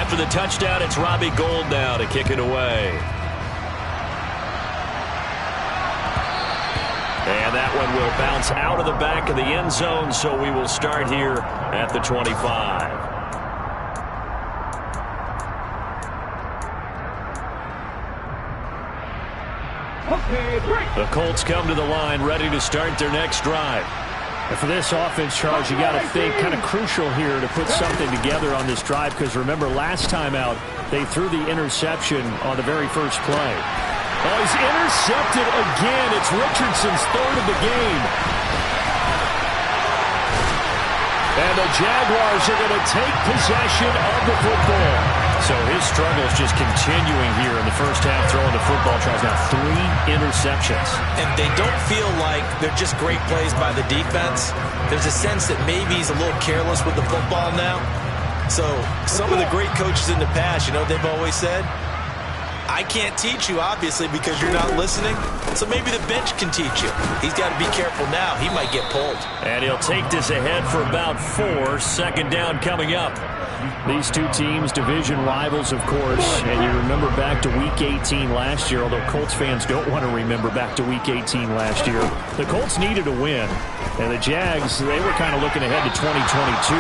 After the touchdown, it's Robbie Gould now to kick it away. And that one will bounce out of the back of the end zone, so we will start here at the 25. The Colts come to the line, ready to start their next drive. And for this offense, Charles, you got to think kind of crucial here to put something together on this drive, because remember last time out they threw the interception on the very first play. Oh, he's intercepted again. It's Richardson's third of the game. And the Jaguars are going to take possession of the football. So his struggle is just continuing here in the first half, throwing the football. Charles, now 3 interceptions. And they don't feel like they're just great plays by the defense. There's a sense that maybe he's a little careless with the football now. So some of the great coaches in the past, you know, they've always said, I can't teach you, obviously, because you're not listening. So maybe the bench can teach you. He's got to be careful now. He might get pulled. And he'll take this ahead for about 4. Second down coming up. These two teams, division rivals, of course, and you remember back to Week 18 last year, although Colts fans don't want to remember back to Week 18 last year. The Colts needed a win, and the Jags, they were kind of looking ahead to 2022,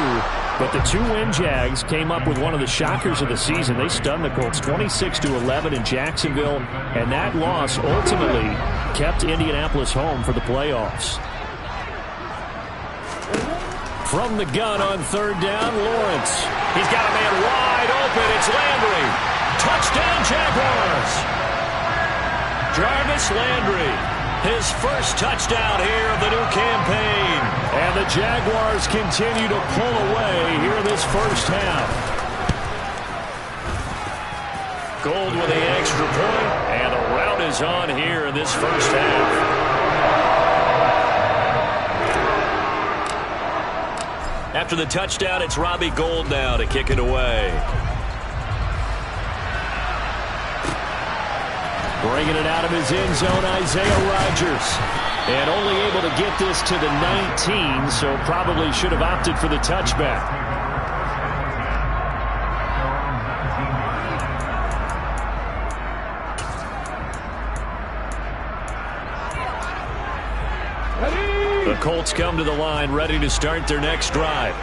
but the 2-win Jags came up with one of the shockers of the season. They stunned the Colts 26-11 in Jacksonville, and that loss ultimately kept Indianapolis home for the playoffs. From the gun on third down, Lawrence. He's got a man wide open. It's Landry. Touchdown, Jaguars. Jarvis Landry, his first touchdown here of the new campaign. And the Jaguars continue to pull away here in this first half. Gould with the extra point, and the rout is on here in this first half. After the touchdown, it's Robbie Gould now to kick it away. Bringing it out of his end zone, Isaiah Rodgers. And only able to get this to the 19, so probably should have opted for the touchback. The Colts come to the line, ready to start their next drive.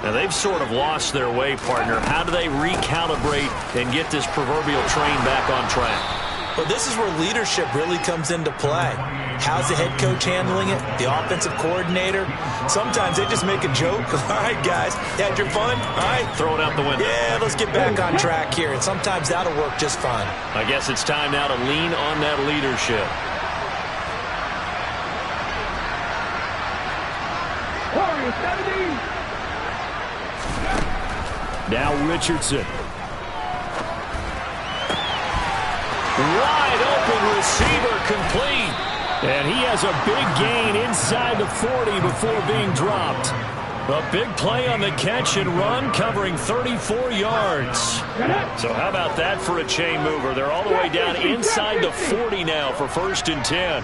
Now, they've sort of lost their way, partner. How do they recalibrate and get this proverbial train back on track? Well, this is where leadership really comes into play. How's the head coach handling it? The offensive coordinator? Sometimes they just make a joke. All right, guys, you had your fun? All right. Throw it out the window. Yeah, let's get back on track here. And sometimes that'll work just fine. I guess it's time now to lean on that leadership. Now Richardson. Wide open receiver, complete. And he has a big gain inside the 40 before being dropped. A big play on the catch and run, covering 34 yards. So how about that for a chain mover? They're all the way down inside the 40 now for 1st and 10.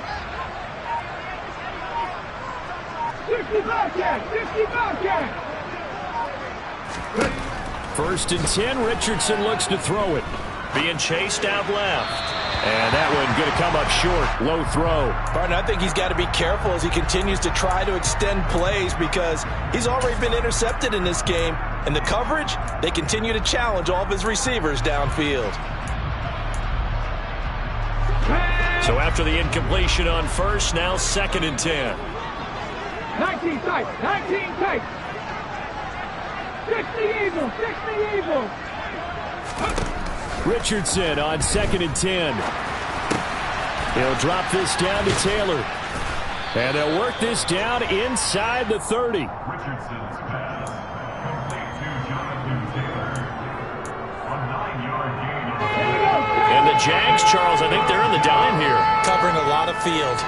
1st and 10, Richardson looks to throw it. Being chased out left. And that one going to come up short. Low throw. Martin, I think he's got to be careful as he continues to try to extend plays because he's already been intercepted in this game. And the coverage, they continue to challenge all of his receivers downfield. So after the incompletion on first, now 2nd and 10. 19 tight, 19 tight. 60 Eagles, 60 Eagles. Richardson on 2nd and 10. He'll drop this down to Taylor. And they'll work this down inside the 30. Richardson's pass. Complete to Jonathan Taylor. A 9-yard gain. And the Jags, Charles, I think they're in the dime here. Covering a lot of field.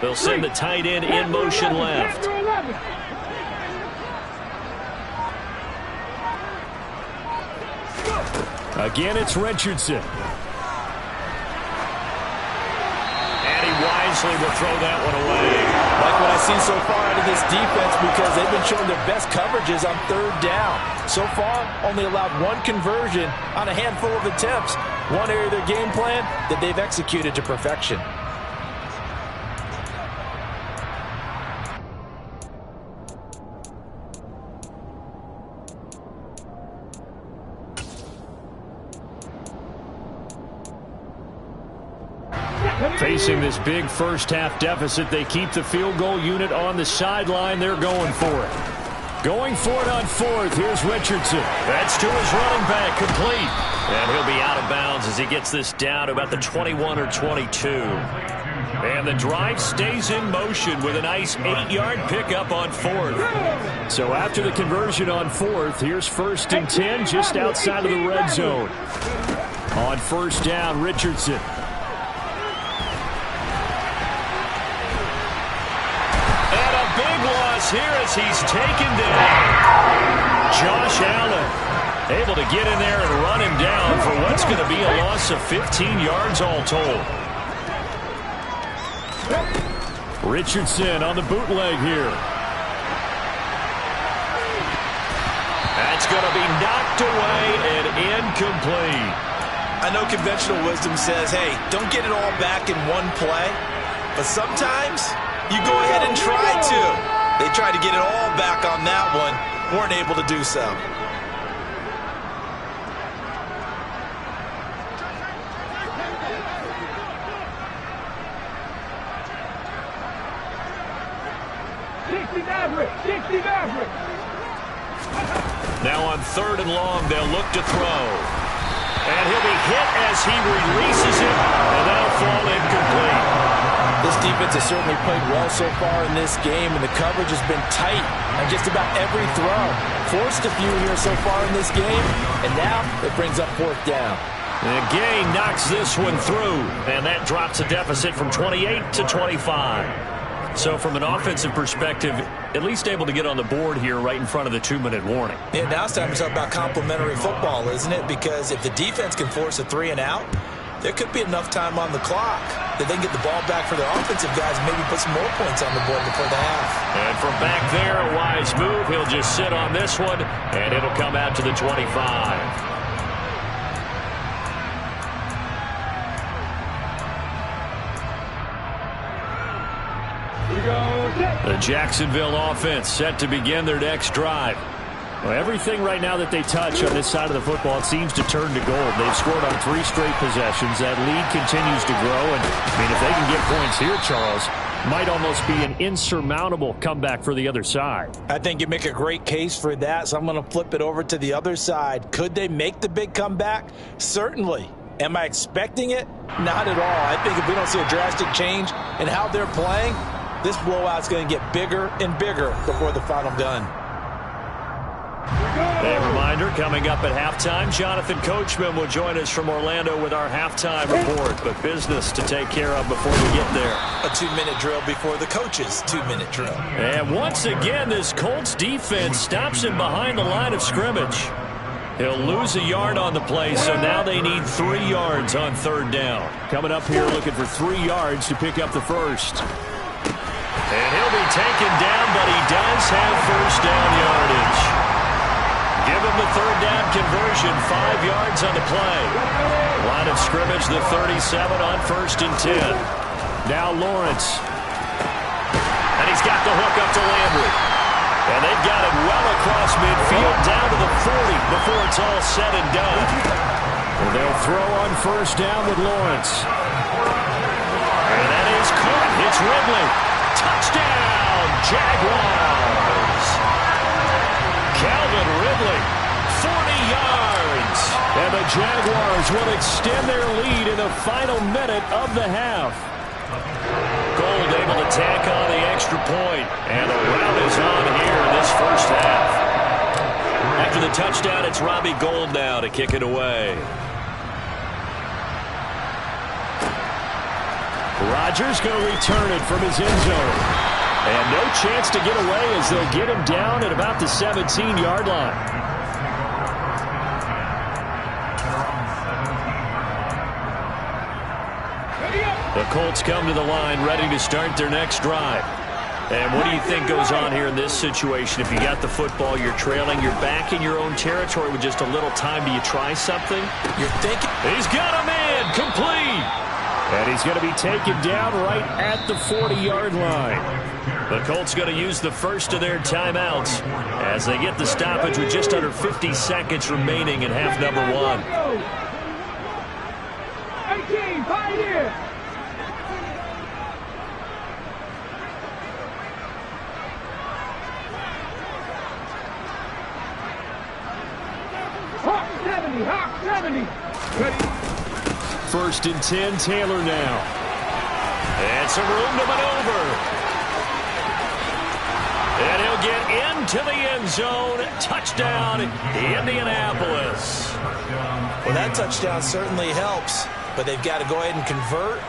They'll send the tight end in motion left. Again, it's Richardson. And he wisely will throw that one away. Like what I seen so far out of this defense because they've been showing their best coverages on third down. So far, only allowed one conversion on a handful of attempts. One area of their game plan that they've executed to perfection. Facing this big first-half deficit, they keep the field goal unit on the sideline. They're going for it. Going for it on fourth. Here's Richardson. That's to his running back, complete. And he'll be out of bounds as he gets this down to about the 21 or 22. And the drive stays in motion with a nice 8-yard pickup on fourth. So after the conversion on fourth, here's 1st and 10 just outside of the red zone. On first down, Richardson. Here as he's taken down. Josh Allen able to get in there and run him down for what's going to be a loss of 15 yards all told. Richardson on the bootleg here. That's going to be knocked away and incomplete. I know conventional wisdom says, hey, don't get it all back in one play. But sometimes you go ahead and try to. They tried to get it all back on that one. Weren't able to do so. Now on 3rd and long, they'll look to throw. And he'll be hit as he releases it, and that'll fall incomplete. This defense has certainly played well so far in this game, and the coverage has been tight on just about every throw. Forced a few here so far in this game, and now it brings up 4th down. And Gay knocks this one through, and that drops a deficit from 28 to 25. So from an offensive perspective, at least able to get on the board here right in front of the 2-minute warning. Yeah, now it's time to talk about complementary football, isn't it? Because if the defense can force a 3 and out, there could be enough time on the clock that they can get the ball back for their offensive guys and maybe put some more points on the board before the half. And from back there, a wise move. He'll just sit on this one, and it'll come out to the 25. The Jacksonville offense set to begin their next drive. Well, everything right now that they touch on this side of the football, it seems to turn to gold. They've scored on 3 straight possessions. That lead continues to grow. And, I mean, if they can get points here, Charles, might almost be an insurmountable comeback for the other side. I think you make a great case for that, so I'm going to flip it over to the other side. Could they make the big comeback? Certainly. Am I expecting it? Not at all. I think if we don't see a drastic change in how they're playing, this blowout's going to get bigger and bigger before the final gun. A reminder, coming up at halftime, Jonathan Coachman will join us from Orlando with our halftime report, but business to take care of before we get there. A 2-minute drill before the coach's 2-minute drill. And once again, this Colts defense stops him behind the line of scrimmage. He'll lose a yard on the play, so now they need 3 yards on 3rd down. Coming up here looking for 3 yards to pick up the first. And he'll be taken down, but he does have 1st down yardage. Give him the 3rd down conversion, 5 yards on the play. Line of scrimmage, the 37 on 1st and 10. Now Lawrence. And he's got the hook up to Landry. And they've got it well across midfield, down to the 40 before it's all said and done. And they'll throw on 1st down with Lawrence. And that is caught. It's Ridley. Touchdown, Jaguars. Calvin Ridley, 40 yards. And the Jaguars will extend their lead in the final minute of the half. Gold able to tack on the extra point. And the rout is on here in this first half. After the touchdown, it's Robbie Gould now to kick it away. Rodgers going to return it from his end zone. And no chance to get away as they'll get him down at about the 17-yard line. The Colts come to the line ready to start their next drive. And what do you think goes on here in this situation? If you got the football, you're trailing, you're back in your own territory with just a little time. Do you try something? You're thinking. He's got a man, complete. And he's going to be taken down right at the 40-yard line. The Colts going to use the first of their timeouts as they get the stoppage with just under 50 seconds remaining in half number 1. 18, Pioneer. Hawk 70, Hawk 70. Ready? First and 10, Taylor now. And some room to maneuver. And he'll get into the end zone. Touchdown, Indianapolis. Well, that touchdown certainly helps, but they've got to go ahead and convert,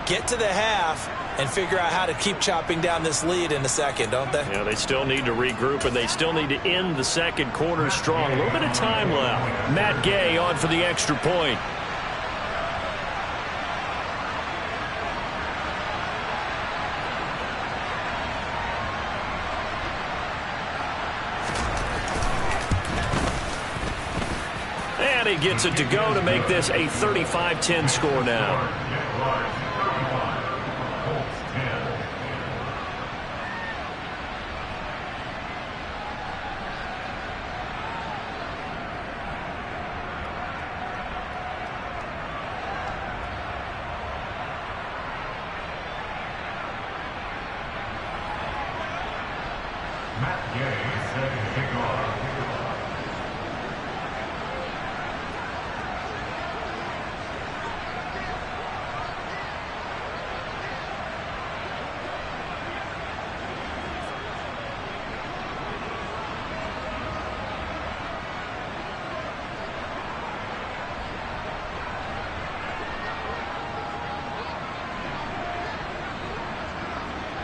get to the half, and figure out how to keep chopping down this lead in the second, don't they? Yeah, they still need to regroup, and they still need to end the second quarter strong. A little bit of time left. Matt Gay on for the extra point. And he gets it to go to make this a 35-10 score now.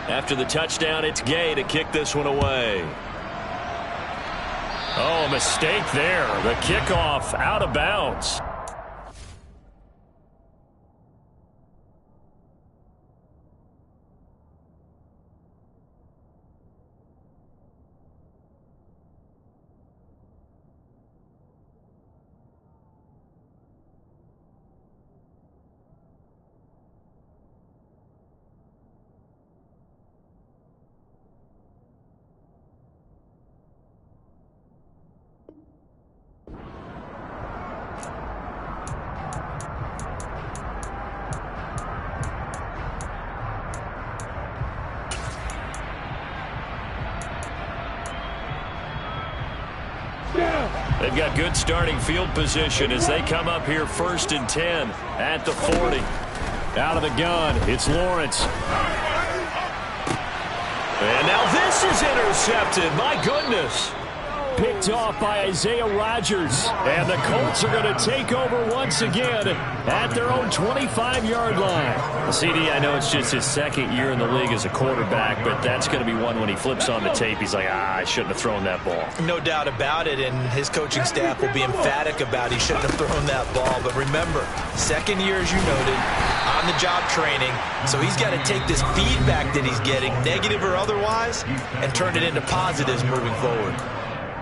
After the touchdown, it's Gay to kick this one away. Oh, mistake there. The kickoff out of bounds. They've got good starting field position as they come up here first and 10 at the 40. Out of the gun, it's Lawrence. And now this is intercepted. My goodness. Picked off by Isaiah Rodgers. And the Colts are going to take over once again at their own 25-yard line. CD, I know it's just his second year in the league as a quarterback, but that's going to be one when he flips on the tape. He's like, I shouldn't have thrown that ball. No doubt about it, and his coaching staff will be emphatic about he shouldn't have thrown that ball. But remember, second year, as you noted, on-the-job training, so he's got to take this feedback that he's getting, negative or otherwise, and turn it into positives moving forward.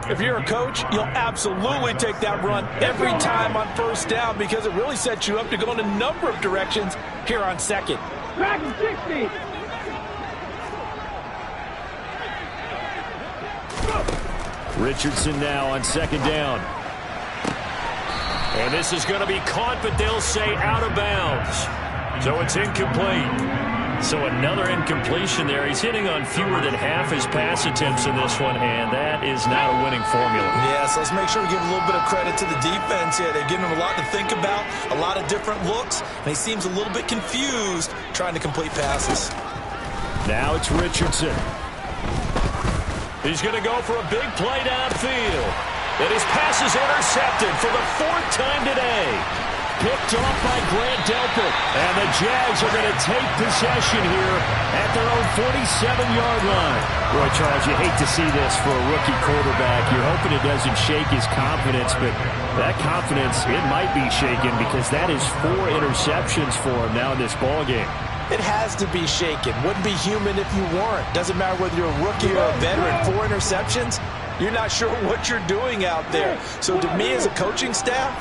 If you're a coach, you'll absolutely take that run every time on first down because it really sets you up to go in a number of directions here on second. Back and 60. Richardson now on second down. And this is going to be caught, but they'll say out of bounds. So it's incomplete. So another incompletion there. He's hitting on fewer than half his pass attempts in this one, and that is not a winning formula. Yeah, so let's make sure we give a little bit of credit to the defense here. They've given him a lot to think about, a lot of different looks, and he seems a little bit confused trying to complete passes. Now it's Richardson. He's going to go for a big play downfield. And his pass is intercepted for the fourth time today. Picked off by Grant Delpit. And the Jags are going to take possession here at their own 47-yard line. Boy, Charles, you hate to see this for a rookie quarterback. You're hoping it doesn't shake his confidence, but that confidence, it might be shaken because that is 4 interceptions for him now in this ballgame. it has to be shaken. Wouldn't be human if you weren't. Doesn't matter whether you're a rookie or a veteran. 4 interceptions, you're not sure what you're doing out there. So to me as a coaching staff,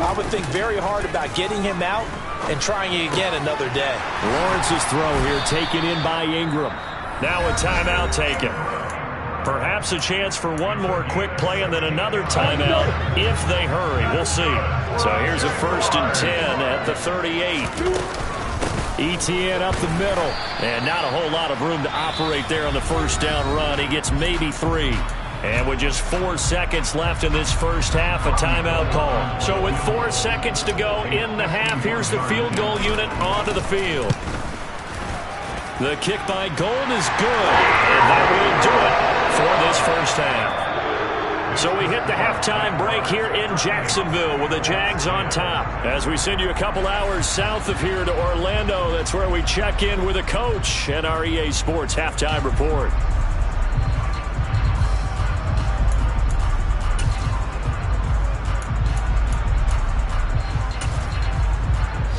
I would think very hard about getting him out and trying it again another day. Lawrence's throw here taken in by Ingram. Now a timeout taken. Perhaps a chance for one more quick play and then another timeout if they hurry. We'll see. So here's a 1st and 10 at the 38. ETN up the middle. And not a whole lot of room to operate there on the first down run. He gets maybe 3. And with just 4 seconds left in this first half, a timeout call. So with 4 seconds to go in the half, here's the field goal unit onto the field. The kick by Gold is good. And that will do it for this first half. So we hit the halftime break here in Jacksonville with the Jags on top. As we send you a couple hours south of here to Orlando, that's where we check in with a coach and our EA Sports halftime report.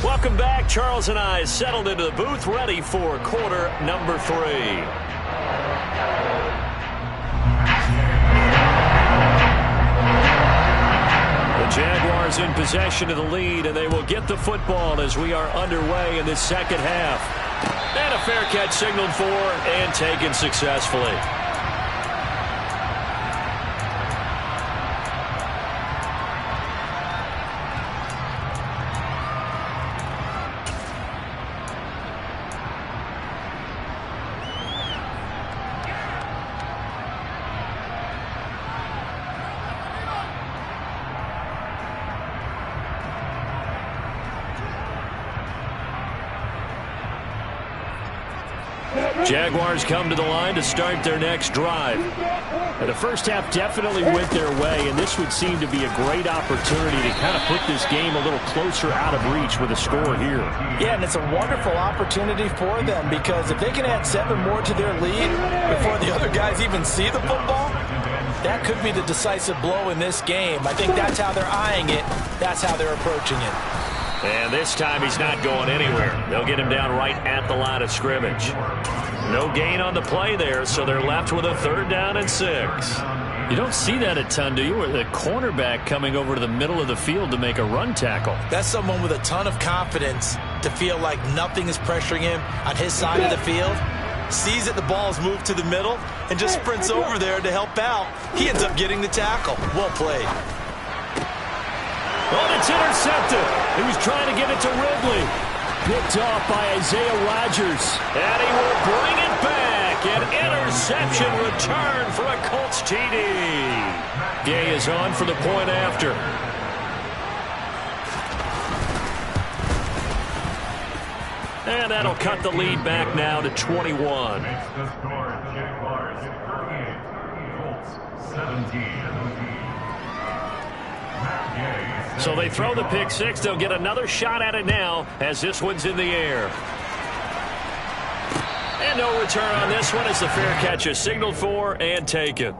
Welcome back. Charles and I settled into the booth, ready for quarter number 3. The Jaguars in possession of the lead, and they will get the football as we are underway in this second half. And a fair catch signaled for and taken successfully. Jaguars come to the line to start their next drive. And the first half definitely went their way, and this would seem to be a great opportunity to kind of put this game a little closer out of reach with a score here. Yeah, and it's a wonderful opportunity for them because if they can add 7 more to their lead before the other guys even see the football, that could be the decisive blow in this game. I think that's how they're eyeing it. That's how they're approaching it. And this time he's not going anywhere. They'll get him down right at the line of scrimmage. No gain on the play there, so they're left with a 3rd down and 6. You don't see that a ton, do you? With a cornerback coming over to the middle of the field to make a run tackle. That's someone with a ton of confidence to feel like nothing is pressuring him on his side of the field. Sees that the ball is moved to the middle and just sprints over there to help out. He ends up getting the tackle. Well played. Oh, it's intercepted. He was trying to get it to Ridley. Picked off by Isaiah Rodgers. And he will bring it back. An interception return for a Colts TD. Gay is on for the point after. And that'll cut the lead back now to 21. Makes the score Jaguars 38, Colts 17. So they throw the pick 6. They'll get another shot at it now as this one's in the air. And no return on this one as the fair catch is signaled for and taken.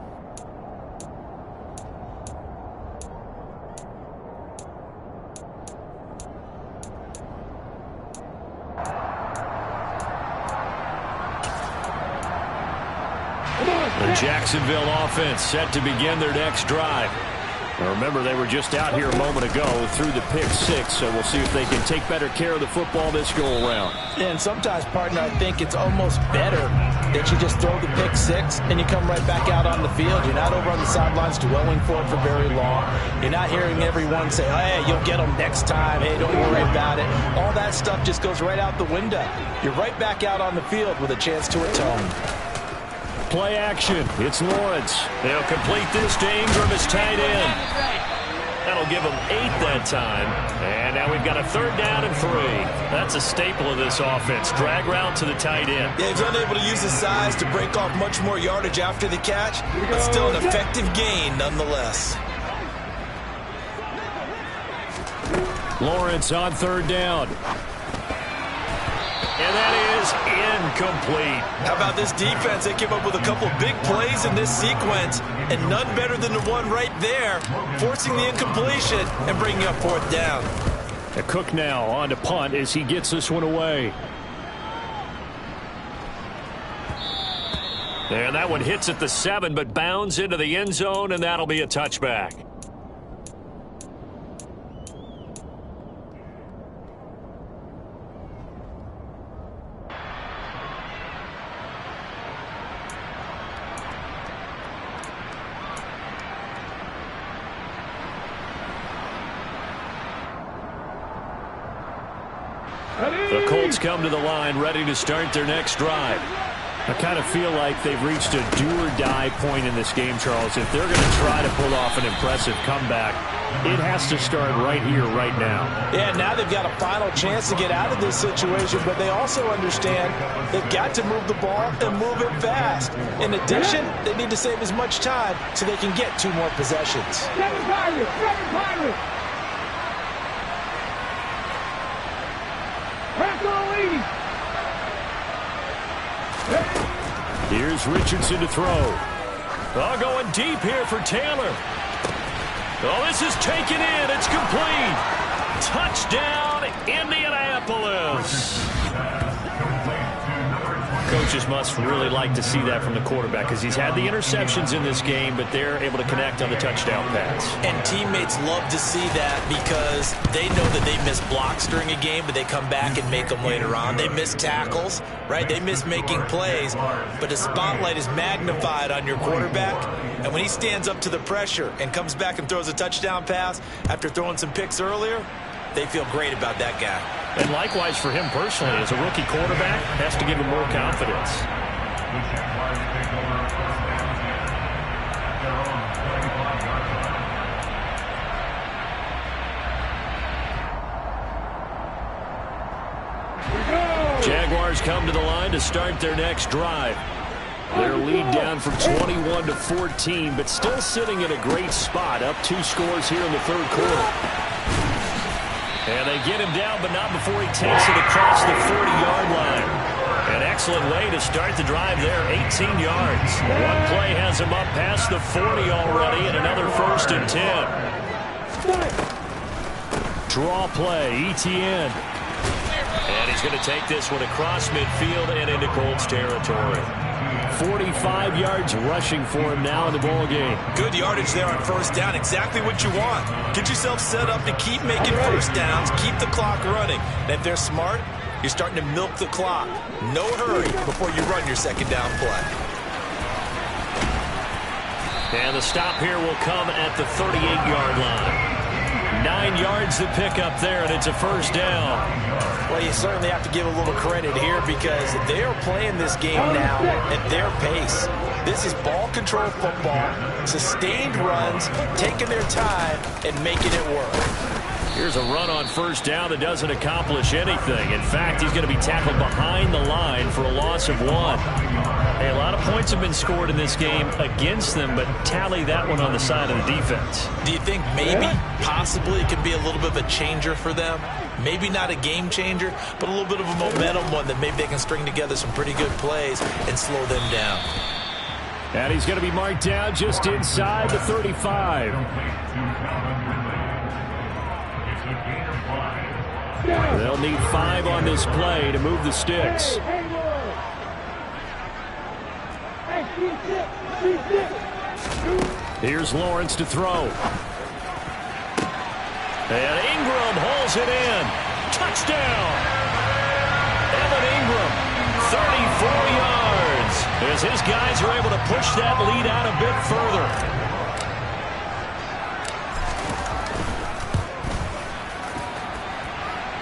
The Jacksonville offense set to begin their next drive. Now remember, they were just out here a moment ago through the pick 6, so we'll see if they can take better care of the football this go-around. And sometimes, partner, I think it's almost better that you just throw the pick 6 and you come right back out on the field. You're not over on the sidelines dwelling for it for very long. You're not hearing everyone say, oh, hey, you'll get them next time. Hey, don't worry about it. All that stuff just goes right out the window. You're right back out on the field with a chance to atone. Play action. It's Lawrence. They'll complete this to Ingram as tight end. That'll give them 8 that time. And now we've got a 3rd down and 3. That's a staple of this offense. Drag route to the tight end. Yeah, he's unable to use his size to break off much more yardage after the catch, but still an effective gain nonetheless. Lawrence on 3rd down. And that is incomplete. How about this defense? They came up with a couple of big plays in this sequence, and none better than the one right there, forcing the incompletion and bringing up 4th down. A Cook now on to punt as he gets this one away. And that one hits at the 7, but bounds into the end zone, and that'll be a touchback. The Colts come to the line, ready to start their next drive. I kind of feel like they've reached a do-or-die point in this game, Charles. If they're going to try to pull off an impressive comeback, it has to start right here, right now. Yeah, now they've got a final chance to get out of this situation, but they also understand they've got to move the ball and move it fast. In addition, they need to save as much time so they can get 2 more possessions. 7 Pirates! 7 Pirates! Press on lead! Here's Richardson to throw. Oh, going deep here for Taylor. Oh, this is taken in. It's complete. Touchdown, Indianapolis. Coaches must really like to see that from the quarterback because he's had the interceptions in this game, but they're able to connect on the touchdown pass. And teammates love to see that because they know that they miss blocks during a game, but they come back and make them later on. They miss tackles, right? They miss making plays, but the spotlight is magnified on your quarterback. And when he stands up to the pressure and comes back and throws a touchdown pass after throwing some picks earlier, they feel great about that guy. And likewise for him personally, as a rookie quarterback, has to give him more confidence. Jaguars come to the line to start their next drive. Their lead down from 21 to 14, but still sitting in a great spot, up 2 scores here in the third quarter. And they get him down, but not before he takes it across the 40-yard line. An excellent way to start the drive there, 18 yards. One play has him up past the 40 already, and another 1st and 10. Draw play, Etienne. And he's going to take this one across midfield and into Colts territory. 45 yards rushing for him now in the ball game. Good yardage there on 1st down. Exactly what you want. Get yourself set up to keep making 1st downs, keep the clock running. And if they're smart, you're starting to milk the clock. No hurry before you run your 2nd down play. And the stop here will come at the 38-yard line. 9 yards to pick up there, and it's a 1st down. Well, you certainly have to give a little credit here because they are playing this game now at their pace. This is ball control football, sustained runs, taking their time, and making it work. Here's a run on 1st down that doesn't accomplish anything. In fact, he's going to be tackled behind the line for a loss of 1. Hey, a lot of points have been scored in this game against them, but tally that one on the side of the defense. Do you think maybe, possibly, it could be a little bit of a changer for them? Maybe not a game changer, but a little bit of a momentum one that maybe they can string together some pretty good plays and slow them down. And he's going to be marked down just inside the 35. They'll need 5 on this play to move the sticks. Here's Lawrence to throw. And Ingram holds it in. Touchdown! Evan Ingram, 34 yards, as his guys are able to push that lead out a bit further.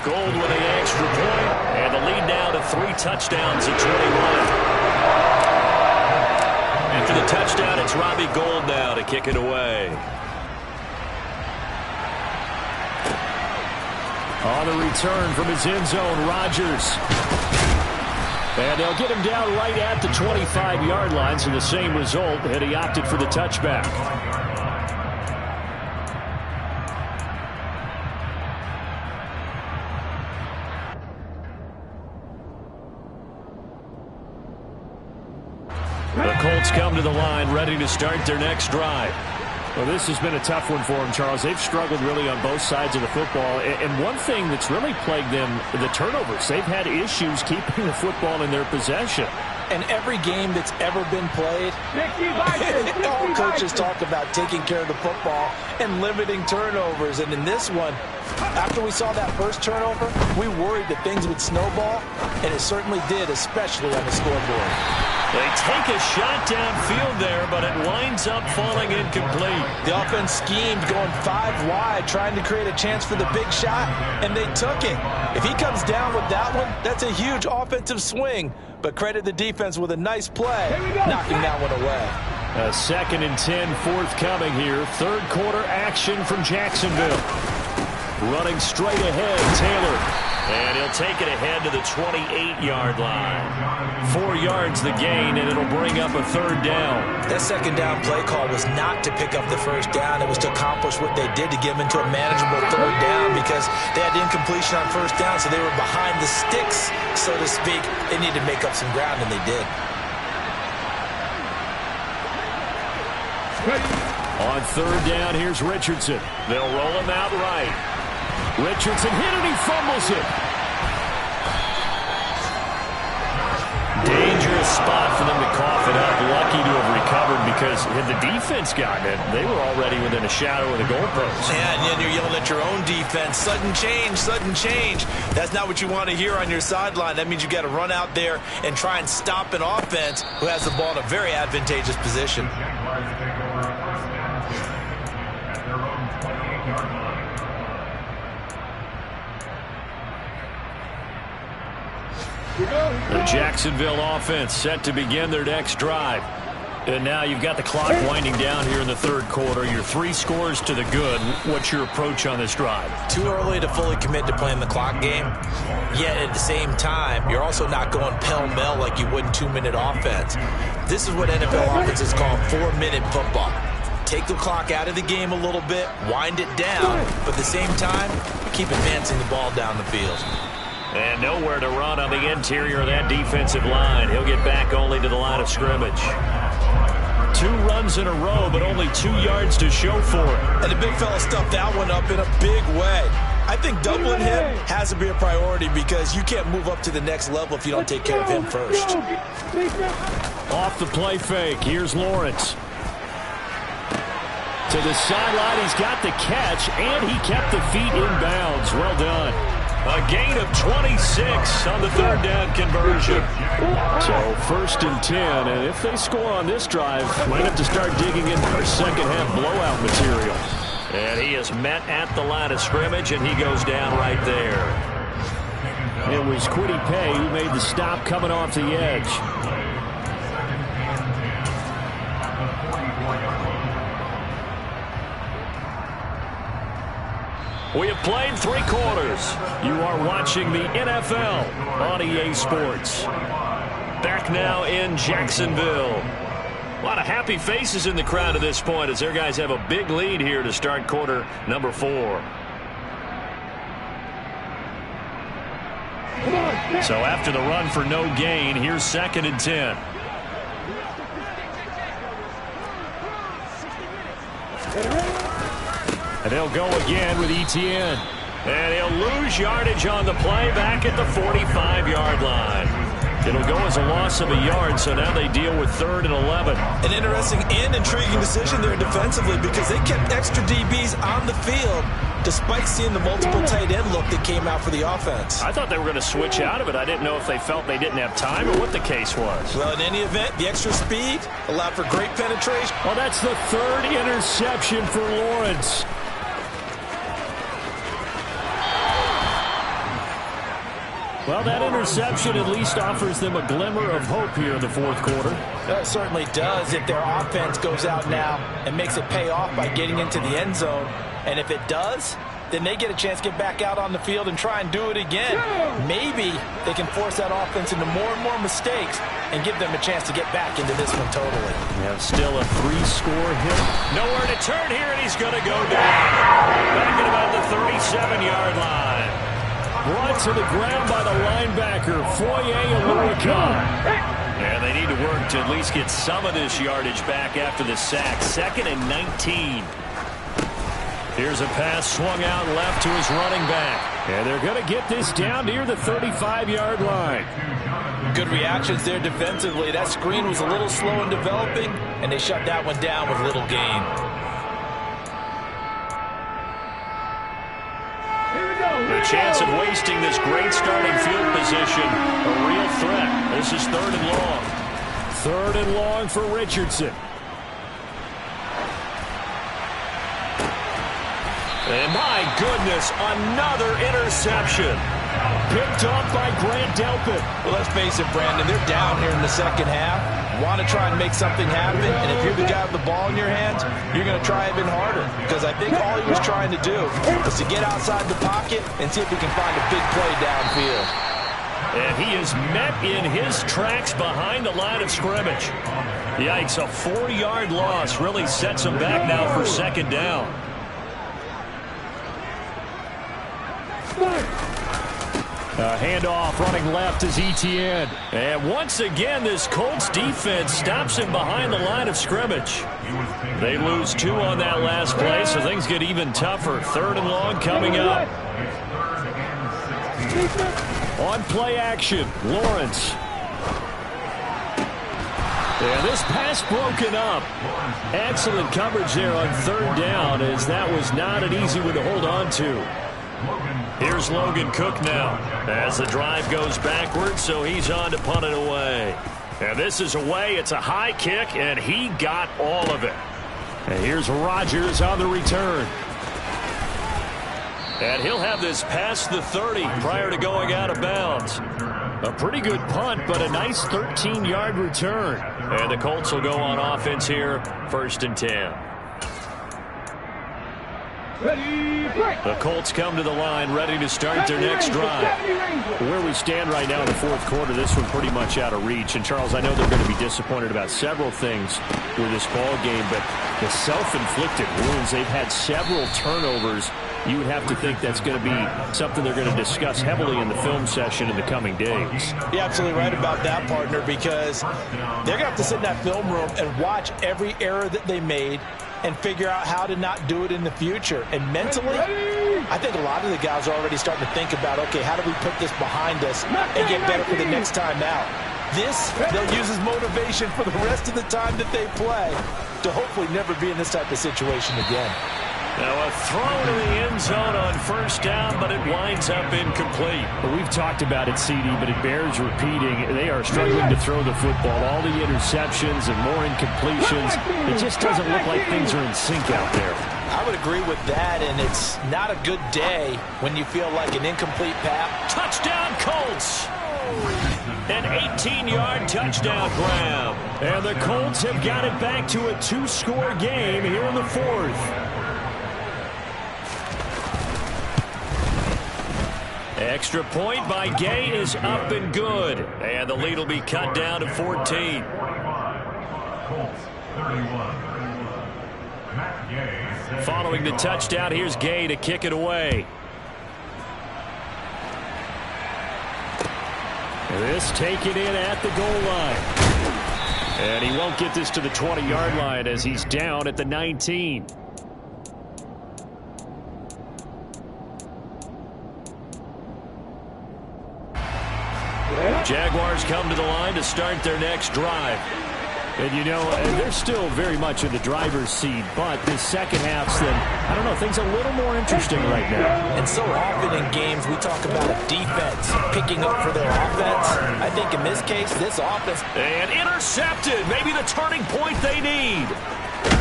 Gold with the extra point, and the lead now to 3 touchdowns at 21. After the touchdown, it's Robbie Gould now to kick it away. On the return from his end zone, Rodgers. And they'll get him down right at the 25-yard line, so the same result, and he opted for the touchback. The Colts come to the line, ready to start their next drive. Well, this has been a tough one for them, Charles. They've struggled really on both sides of the football. And one thing that's really plagued them, the turnovers. They've had issues keeping the football in their possession. And every game that's ever been played, all coaches talk about taking care of the football and limiting turnovers. And in this one, after we saw that first turnover, we worried that things would snowball, and it certainly did, especially on the scoreboard. They take a shot downfield there, but it winds up falling incomplete. The offense schemed going 5 wide, trying to create a chance for the big shot, and they took it. If he comes down with that one, that's a huge offensive swing. But credit the defense with a nice play, knocking that one away. A 2nd and 10 forthcoming here. Third quarter action from Jacksonville. Running straight ahead, Taylor. And he'll take it ahead to the 28-yard line. 4 yards the gain, and it'll bring up a 3rd down. That 2nd down play call was not to pick up the 1st down. It was to accomplish what they did to get them into a manageable 3rd down because they had incompletion on 1st down, so they were behind the sticks, so to speak. They needed to make up some ground, and they did. On 3rd down, here's Richardson. They'll roll him out right. Richardson hit and he fumbles it. Dangerous spot for them to cough it up. Lucky to have recovered because had the defense gotten it, they were already within a shadow of the goalpost. Yeah, and then you're yelling at your own defense. Sudden change, sudden change. That's not what you want to hear on your sideline. That means you got to run out there and try and stop an offense who has the ball in a very advantageous position. Jaguars take over a 1st down at their own 28-yard line. The Jacksonville offense set to begin their next drive. And now you've got the clock winding down here in the 3rd quarter. Your 3 scores to the good. What's your approach on this drive? Too early to fully commit to playing the clock game. Yet at the same time, you're also not going pell-mell like you would in 2-minute offense. This is what NFL offenses call 4-minute football. Take the clock out of the game a little bit, wind it down, but at the same time, keep advancing the ball down the field. And nowhere to run on the interior of that defensive line. He'll get back only to the line of scrimmage. 2 runs in a row, but only 2 yards to show for it. And the big fella stuffed that one up in a big way. I think doubling him has to be a priority because you can't move up to the next level if you don't take care of him first. Off the play fake, here's Lawrence. To the sideline, he's got the catch, and he kept the feet in bounds. Well done. A gain of 26 on the 3rd down conversion. So 1st and 10, and if they score on this drive, might have to start digging in for second half blowout material. And he is met at the line of scrimmage, and he goes down right there. It was Kwity Paye who made the stop coming off the edge. We have played 3 quarters. You are watching the NFL on EA Sports. Back now in Jacksonville. A lot of happy faces in the crowd at this point as their guys have a big lead here to start quarter number 4. So after the run for no gain, here's 2nd and 10. And they'll go again with Etienne. And he'll lose yardage on the play back at the 45-yard line. It'll go as a loss of a yard, so now they deal with 3rd and 11. An interesting and intriguing decision there defensively because they kept extra DBs on the field despite seeing the multiple tight end look that came out for the offense. I thought they were going to switch out of it. I didn't know if they felt they didn't have time or what the case was. Well, in any event, the extra speed allowed for great penetration. Well, that's the 3rd interception for Lawrence. Well, that interception at least offers them a glimmer of hope here in the 4th quarter. That certainly does if their offense goes out now and makes it pay off by getting into the end zone. And if it does, then they get a chance to get back out on the field and try and do it again. Maybe they can force that offense into more and more mistakes and give them a chance to get back into this one totally. Yeah, still a 3-score hit. Nowhere to turn here, and he's going to go down. Back at about the 37-yard line. Brought to the ground by the linebacker, Foye Aluakon. And And they need to work to at least get some of this yardage back after the sack. 2nd and 19. Here's a pass swung out left to his running back. And they're going to get this down near the 35-yard line. Good reactions there defensively. That screen was a little slow in developing, and they shut that one down with little gain. The chance of wasting this great starting field position, a real threat. This is 3rd and long. 3rd and long for Richardson. And my goodness, another interception. Picked off by Grant Delpit. Well, let's face it, Brandon, they're down here in the second half. Want to try and make something happen, and if you're the guy with the ball in your hands, you're going to try even harder, because I think all he was trying to do was to get outside the pocket and see if he can find a big play downfield. And he is met in his tracks behind the line of scrimmage. Yikes, a 4-yard loss really sets him back now for 2nd down. A handoff running left is Etienne. And once again, this Colts defense stops him behind the line of scrimmage. They lose 2 on that last play, so things get even tougher. 3rd and long coming up. On play action, Lawrence. And this pass broken up. Excellent coverage there on 3rd down, as that was not an easy one to hold on to. Here's Logan Cook now as the drive goes backwards, so he's on to punt it away. And this is away. It's a high kick, and he got all of it. And here's Rodgers on the return. And he'll have this past the 30 prior to going out of bounds. A pretty good punt, but a nice 13-yard return. And the Colts will go on offense here, 1st and 10. The Colts come to the line, ready to start their next drive. Where we stand right now in the 4th quarter, this one pretty much out of reach. And, Charles, I know they're going to be disappointed about several things with this ball game, but the self-inflicted wounds, they've had several turnovers. You would have to think that's going to be something they're going to discuss heavily in the film session in the coming days. You're absolutely right about that, partner, because they're going to have to sit in that film room and watch every error that they made and figure out how to not do it in the future. And mentally, I think a lot of the guys are already starting to think about, okay, how do we put this behind us and get better for the next time out? This, they'll use as motivation for the rest of the time that they play to hopefully never be in this type of situation again. Now a throw to the end zone on 1st down, but it winds up incomplete. Well, we've talked about it, CD, but it bears repeating. They are struggling to throw the football. All the interceptions and more incompletions. It just doesn't look like things are in sync out there. I would agree with that, and it's not a good day when you feel like an incomplete pass. Touchdown, Colts! An 18-yard touchdown grab. And the Colts have got it back to a 2-score game here in the 4th. Extra point by Gay is up and good. And the lead will be cut down to 14. Colts 31. Matt Gay. Following the touchdown, here's Gay to kick it away. This taken in at the goal line. And he won't get this to the 20-yard line as he's down at the 19. Jaguars come to the line to start their next drive. And, you know, they're still very much in the driver's seat, but this second half's then, I don't know, things a little more interesting right now. And so often in games we talk about a defense picking up for their offense. I think in this case, this offense. And intercepted. Maybe the turning point they need.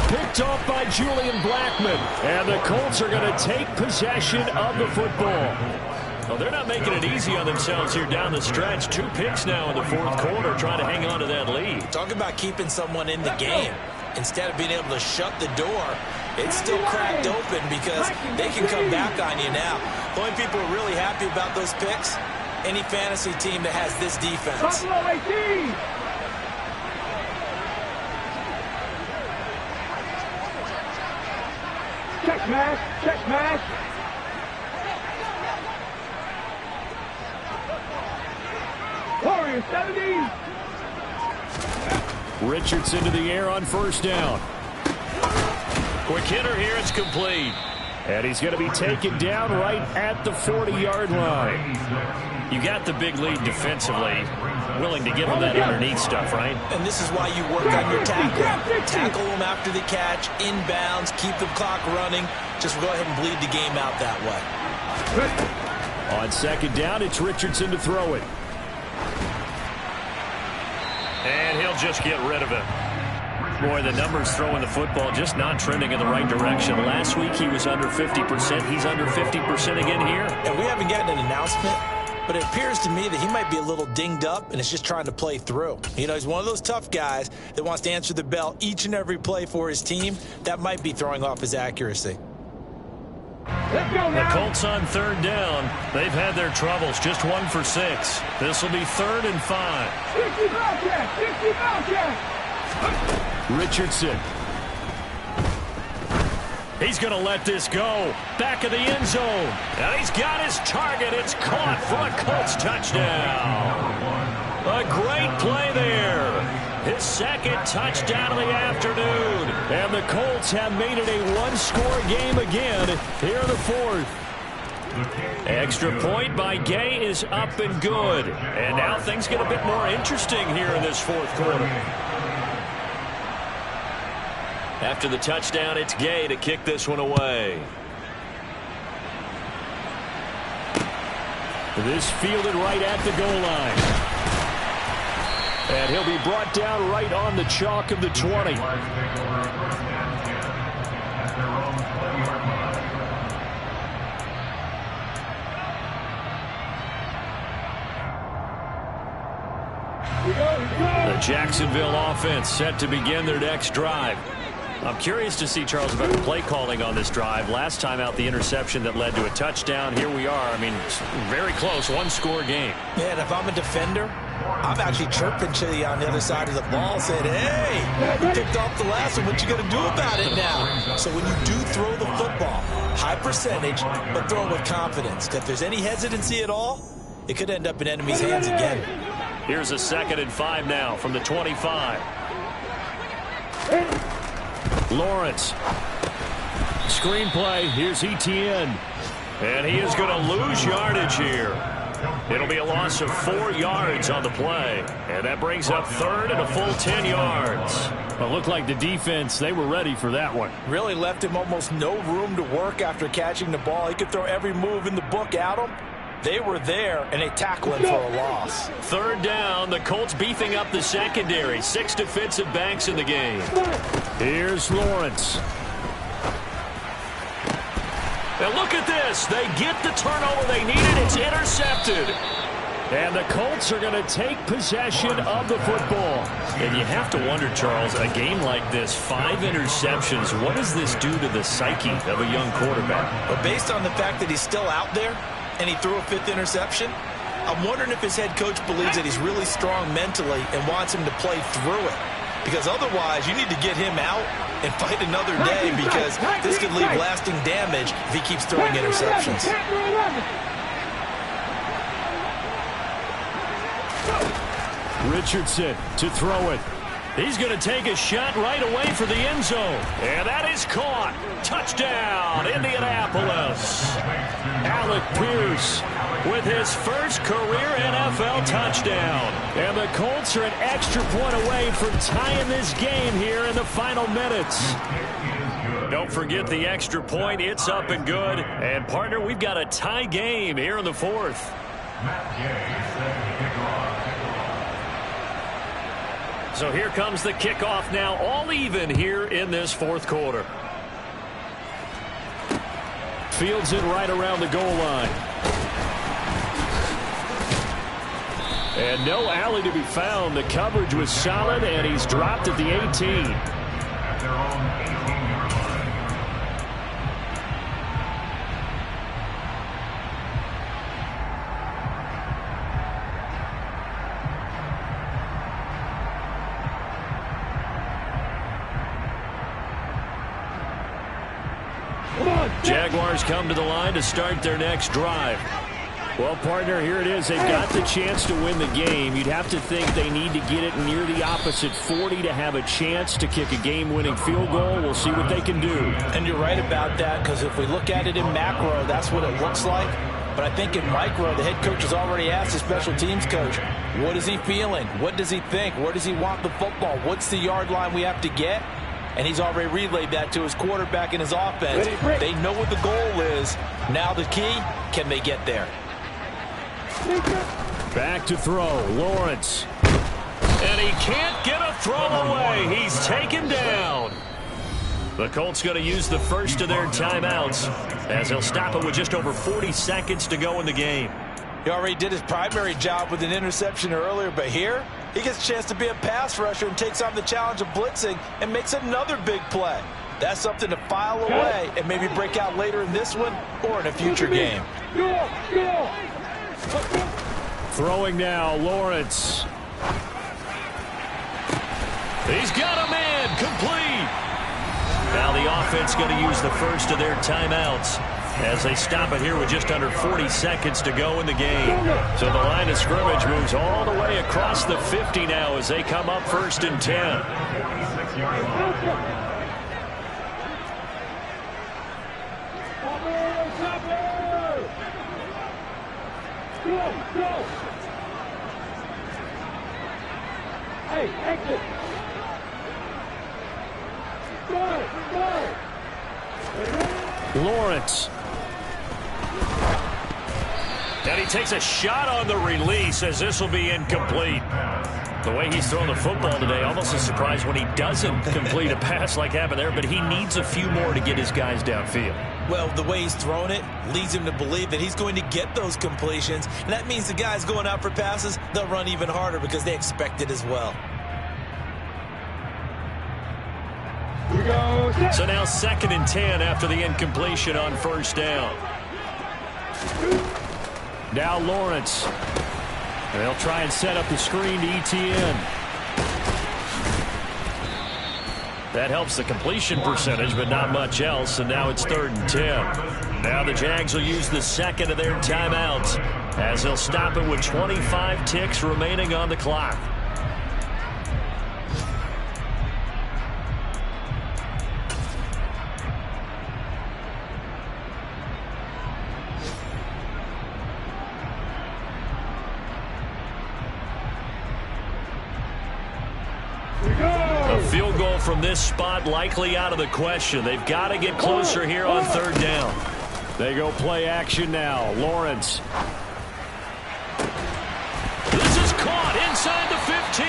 Picked off by Julian Blackman. And the Colts are going to take possession of the football. Well, they're not making it easy on themselves here down the stretch. 2 picks now in the 4th quarter, trying to hang on to that lead. Talk about keeping someone in the game. Instead of being able to shut the door, it's still cracked open because they can come back on you now. The only people who are really happy about those picks, any fantasy team that has this defense. Check smash, check smash. Warriors 70. Richardson to the air on first down. Quick hitter here. It's complete. And he's going to be taken down right at the 40-yard line. You got the big lead defensively. Willing to give him that underneath stuff, right? And this is why you work on your tackle. Tackle them after the catch, inbounds, keep the clock running. Just go ahead and bleed the game out that way. On second down, it's Richardson to throw it. And he'll just get rid of it. Boy, the numbers throwing the football just not trending in the right direction. Last week he was under 50%. He's under 50% again here. And we haven't gotten an announcement, but it appears to me that he might be a little dinged up and is just trying to play through. You know, he's one of those tough guys that wants to answer the bell each and every play for his team. That might be throwing off his accuracy. Let's go now. The Colts on third down. They've had their troubles. Just 1 for 6. This will be 3rd and 5. 60 Bobcats. 60 Bobcats. Richardson. He's going to let this go. Back of the end zone. And he's got his target. It's caught for a Colts touchdown. A great play there. His second touchdown of the afternoon. And the Colts have made it a one-score game again here in the 4th. Extra point by Gay is up and good. And now things get a bit more interesting here in this 4th quarter. After the touchdown, it's Gay to kick this one away. This fielded right at the goal line. And he'll be brought down right on the chalk of the 20. The Jacksonville offense set to begin their next drive. I'm curious to see, Charles, about the play calling on this drive. Last time out, the interception that led to a touchdown. Here we are. I mean, very close, one-score game. Yeah, and if I'm a defender, I'm actually chirping to you on the other side of the ball, saying, hey, you picked off the last one. What you going to do about it now? So when you do throw the football, high percentage, but throw it with confidence. If there's any hesitancy at all, it could end up in enemy's hands again. Here's a 2nd and 5 now from the 25. Lawrence. Screenplay. Here's Etienne. And he is going to lose yardage here. It'll be a loss of 4 yards on the play. And that brings up 3rd and a full 10 yards. Well, it looked like the defense, they were ready for that one. Really left him almost no room to work after catching the ball. He could throw every move in the book at him. They were there, and they tackle him for a loss. 3rd down. The Colts beefing up the secondary. 6 defensive backs in the game. Here's Lawrence. Now look at this. They get the turnover they needed. It's intercepted. And the Colts are going to take possession of the football. And you have to wonder, Charles, a game like this, 5 interceptions, what does this do to the psyche of a young quarterback? But based on the fact that he's still out there, and he threw a 5th interception, I'm wondering if his head coach believes that he's really strong mentally and wants him to play through it. Because otherwise, you need to get him out and fight another day, because this could leave lasting damage if he keeps throwing interceptions. Richardson to throw it. He's going to take a shot right away for the end zone. And that is caught. Touchdown, Indianapolis. Alec Pierce with his first career NFL touchdown. And the Colts are an extra point away from tying this game here in the final minutes. Don't forget the extra point. It's up and good. And, partner, we've got a tie game here in the 4th. So here comes the kickoff now, all even here in this 4th quarter. Fields it right around the goal line. And no alley to be found. The coverage was solid, and he's dropped at the 18. Jaguars come to the line to start their next drive. Well, partner, here it is. They've got the chance to win the game. You'd have to think they need to get it near the opposite 40 to have a chance to kick a game-winning field goal. We'll see what they can do. And you're right about that, because if we look at it in macro, that's what it looks like. But I think in micro, the head coach has already asked the special teams coach, what is he feeling? What does he think? Where does he want the football? What's the yard line we have to get? And he's already relayed that to his quarterback and his offense. They know what the goal is. Now the key, can they get there? Back to throw, Lawrence. And he can't get a throw away. He's taken down. The Colts going to use the first of their timeouts as he'll stop it with just over 40 seconds to go in the game. He already did his primary job with an interception earlier, but here he gets a chance to be a pass rusher and takes on the challenge of blitzing and makes another big play. That's something to file away and maybe break out later in this one or in a future game. Throwing now, Lawrence. He's got a man, complete. Now the offense going to use the first of their timeouts as they stop it here with just under 40 seconds to go in the game. So the line of scrimmage moves all the way across the 50 now as they come up 1st and 10. Hey, exit. Lawrence. And he takes a shot on the release as this will be incomplete. The way he's thrown the football today, almost a surprise when he doesn't complete a pass like happened there, but he needs a few more to get his guys downfield. Well, the way he's thrown it leads him to believe that he's going to get those completions, and that means the guys going out for passes, they'll run even harder because they expect it as well. So now 2nd and 10 after the incompletion on 1st down. Now Lawrence. And they'll try and set up the screen to ETN. That helps the completion percentage, but not much else, and now it's 3rd and 10. Now the Jags will use the second of their timeouts as they'll stop it with 25 ticks remaining on the clock. Field goal from this spot likely out of the question. They've got to get closer here on 3rd down. They go play action now. Lawrence. This is caught inside the 15.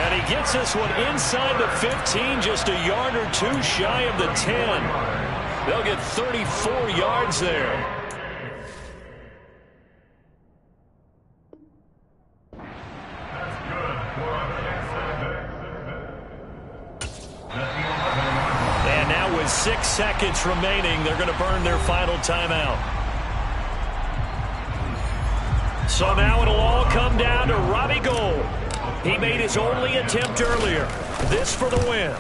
And he gets this one inside the 15, just a yard or two shy of the 10. They'll get 34 yards there. And now with 6 seconds remaining, they're going to burn their final timeout. So now it'll all come down to Robbie Gould. He made his only attempt earlier. This for the win.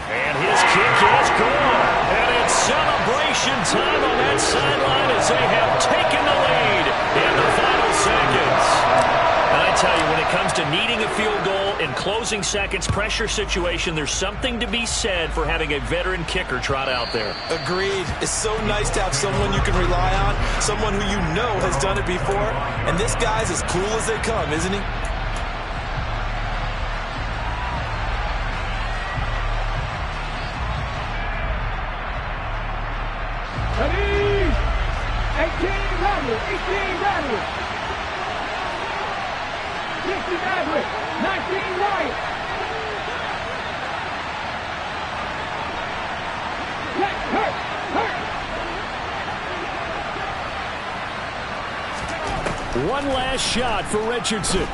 And his kick is good. And it's celebration time on that sideline as they have taken the lead in the final seconds. And I tell you, when it comes to needing a field goal in closing seconds, pressure situation, there's something to be said for having a veteran kicker trot out there. Agreed. It's so nice to have someone you can rely on, someone who you know has done it before. And this guy's as cool as they come, isn't he? Ready? 18 Bradley, 18 Bradley. 60 Bradley, 19 White. Hurt. One last shot for Richardson.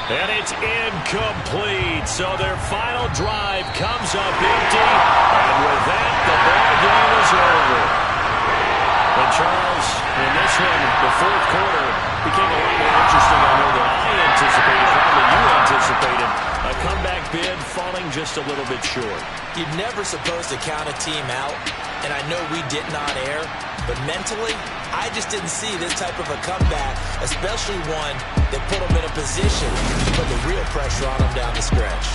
And it's incomplete. So their final drive comes up empty. And with that, the ball game is over. And Charles, in this one, the 4th quarter became a lot more interesting, I know, than I anticipated. Probably you anticipated. A comeback bid falling just a little bit short. You're never supposed to count a team out, and I know we did not air, but mentally, I just didn't see this type of a comeback, especially one that put them in a position to put the real pressure on them down the stretch.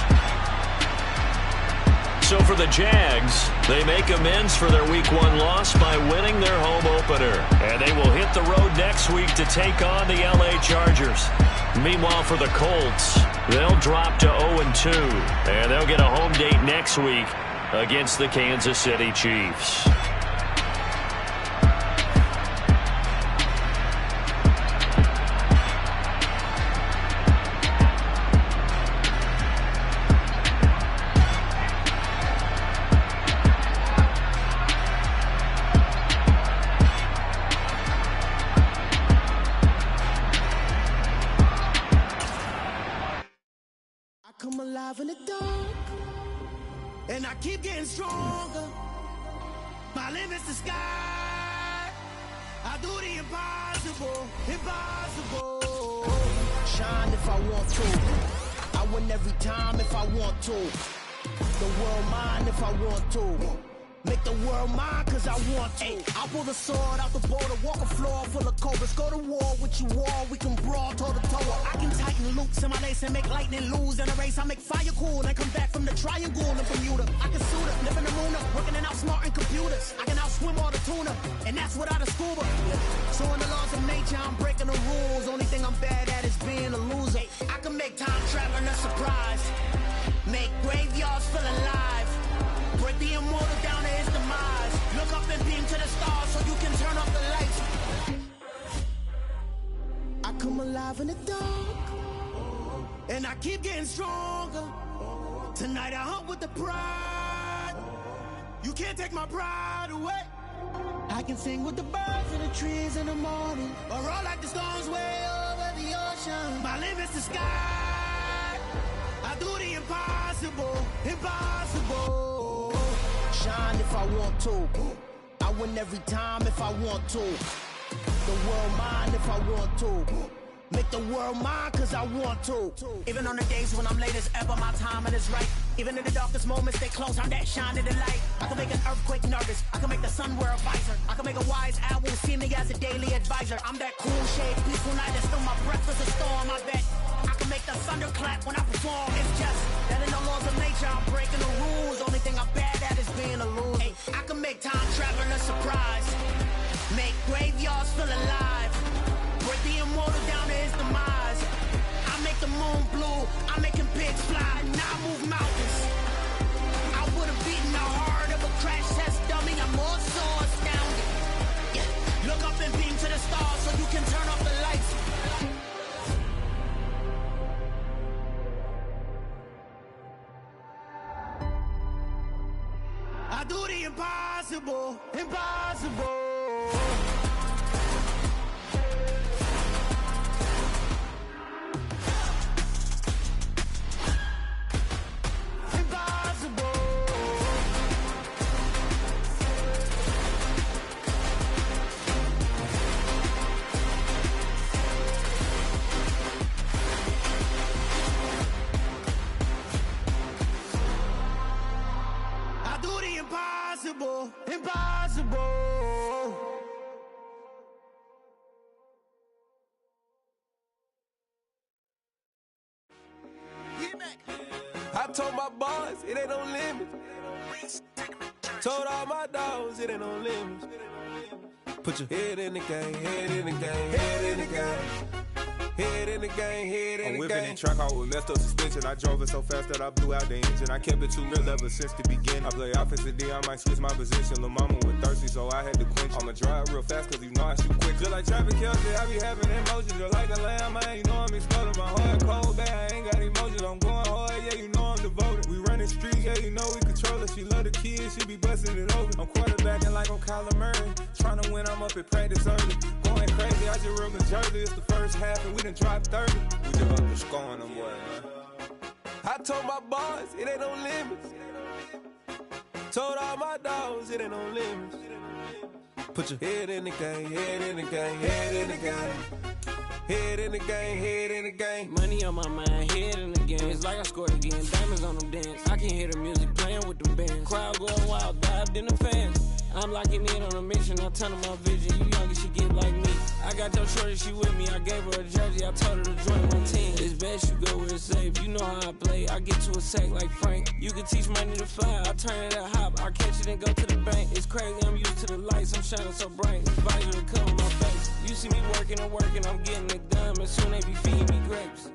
So for the Jags, they make amends for their Week 1 loss by winning their home opener. And they will hit the road next week to take on the LA Chargers. Meanwhile, for the Colts, they'll drop to 0-2. And they'll get a home date next week against the Kansas City Chiefs. Come alive in the dark, and I keep getting stronger. My limit's the sky. I do the impossible, impossible. Shine if I want to. I win every time if I want to. The world mine if I want to. Make the world mine cause I want to. I'll pull the sword out the border, walk a floor full of cobras. Go to war with you all, we can brawl toe to toe. I can tighten loops in my lace and make lightning lose in a race. I make fire cool and come back from the triangle in Bermuda. I can suit up, live in the moon up, working and outsmarting computers. I can outswim all the tuna, and that's without a scuba. So in the laws of nature, I'm breaking the rules. Only thing I'm bad at is being a loser. I can make time traveling a surprise, make graveyards feel alive. Break the immortal down to his demise. Look up and beam to the stars so you can turn off the lights. I come alive in the dark, and I keep getting stronger. Tonight I hunt with the pride. You can't take my pride away. I can sing with the birds and the trees in the morning, or roll like the storms way over the ocean. My limit's the sky. I do the impossible, impossible. Shine if I want to. I win every time if I want to. The world mine if I want to. Make the world mine cause I want to. Even on the days when I'm late as ever, my timing is right. Even in the darkest moments, stay close, I'm that shining the light. I can make an earthquake nervous, I can make the sun wear a visor. I can make a wise owl see me as a daily advisor. I'm that cool shade, peaceful night, and still my breath is a storm, I bet. I can make the thunder clap when I perform. It's just that in the laws of nature, I'm breaking the rules. Only thing I'm bad at is being a loser. Hey, I can make time traveling a surprise, make graveyards feel alive. Break the immortal down to his demise. I make the moon blue, I'm making pigs fly. Now I move mountains. I would have beaten the heart of a crash test dummy. I'm more so astounded. Yeah. Look up and beam to the stars so you can turn off the lights. I do the impossible, impossible. Impossible, impossible. I told my boys it ain't no limits. Told all my dogs it ain't no limits. Put your head in the game, head in the game, head in the game. Head in the game, head in the game. I'm whipping the track out with messed up suspension. I drove it so fast that I blew out the engine. I kept it too real ever since the beginning. I play offensive D, I might switch my position. Lil' mama was thirsty, so I had to quench. I'ma drive real fast, cause you know I shoot quick. Just like traffic Kelsey, I be having emotions. Just like a lamb, man, you know I'm exploding. My heart cold, bad, I ain't got emotions. I'm going hard, yeah, you know I'm devoted. We running streets, yeah, you know we control it. She love the kids, she be busting it over. I'm quarterbacking like I'm Kyler Murray. Trying to win, I'm up at practice early. Going crazy, I just rub the jersey. It's the first half, and we done dropped 30. We just up to scoring them, boy, man. I told my boys, it ain't no limits. Told all my dogs it ain't no limits. Put your head in the game, head in the game, head in the game. Head in the game, head in the game. Money on my mind, head in the game. It's like I scored again, diamonds on them dance. I can hear the music playing with them bands. Crowd going wild, dived in the fans. I'm locking in on a mission, I tell them my vision. You young and she get like me. I got your shorty, she with me. I gave her a jersey, I told her to join my team. It's best you go where it's safe. You know how I play, I get to a sack like Frank. You can teach money to fly, I turn it at hop. I catch it and go to the bank. It's crazy, I'm used to the lights, I'm shining so bright. It's visor to cover my face. You see me working and working, I'm getting it done. And soon they be feeding me grapes.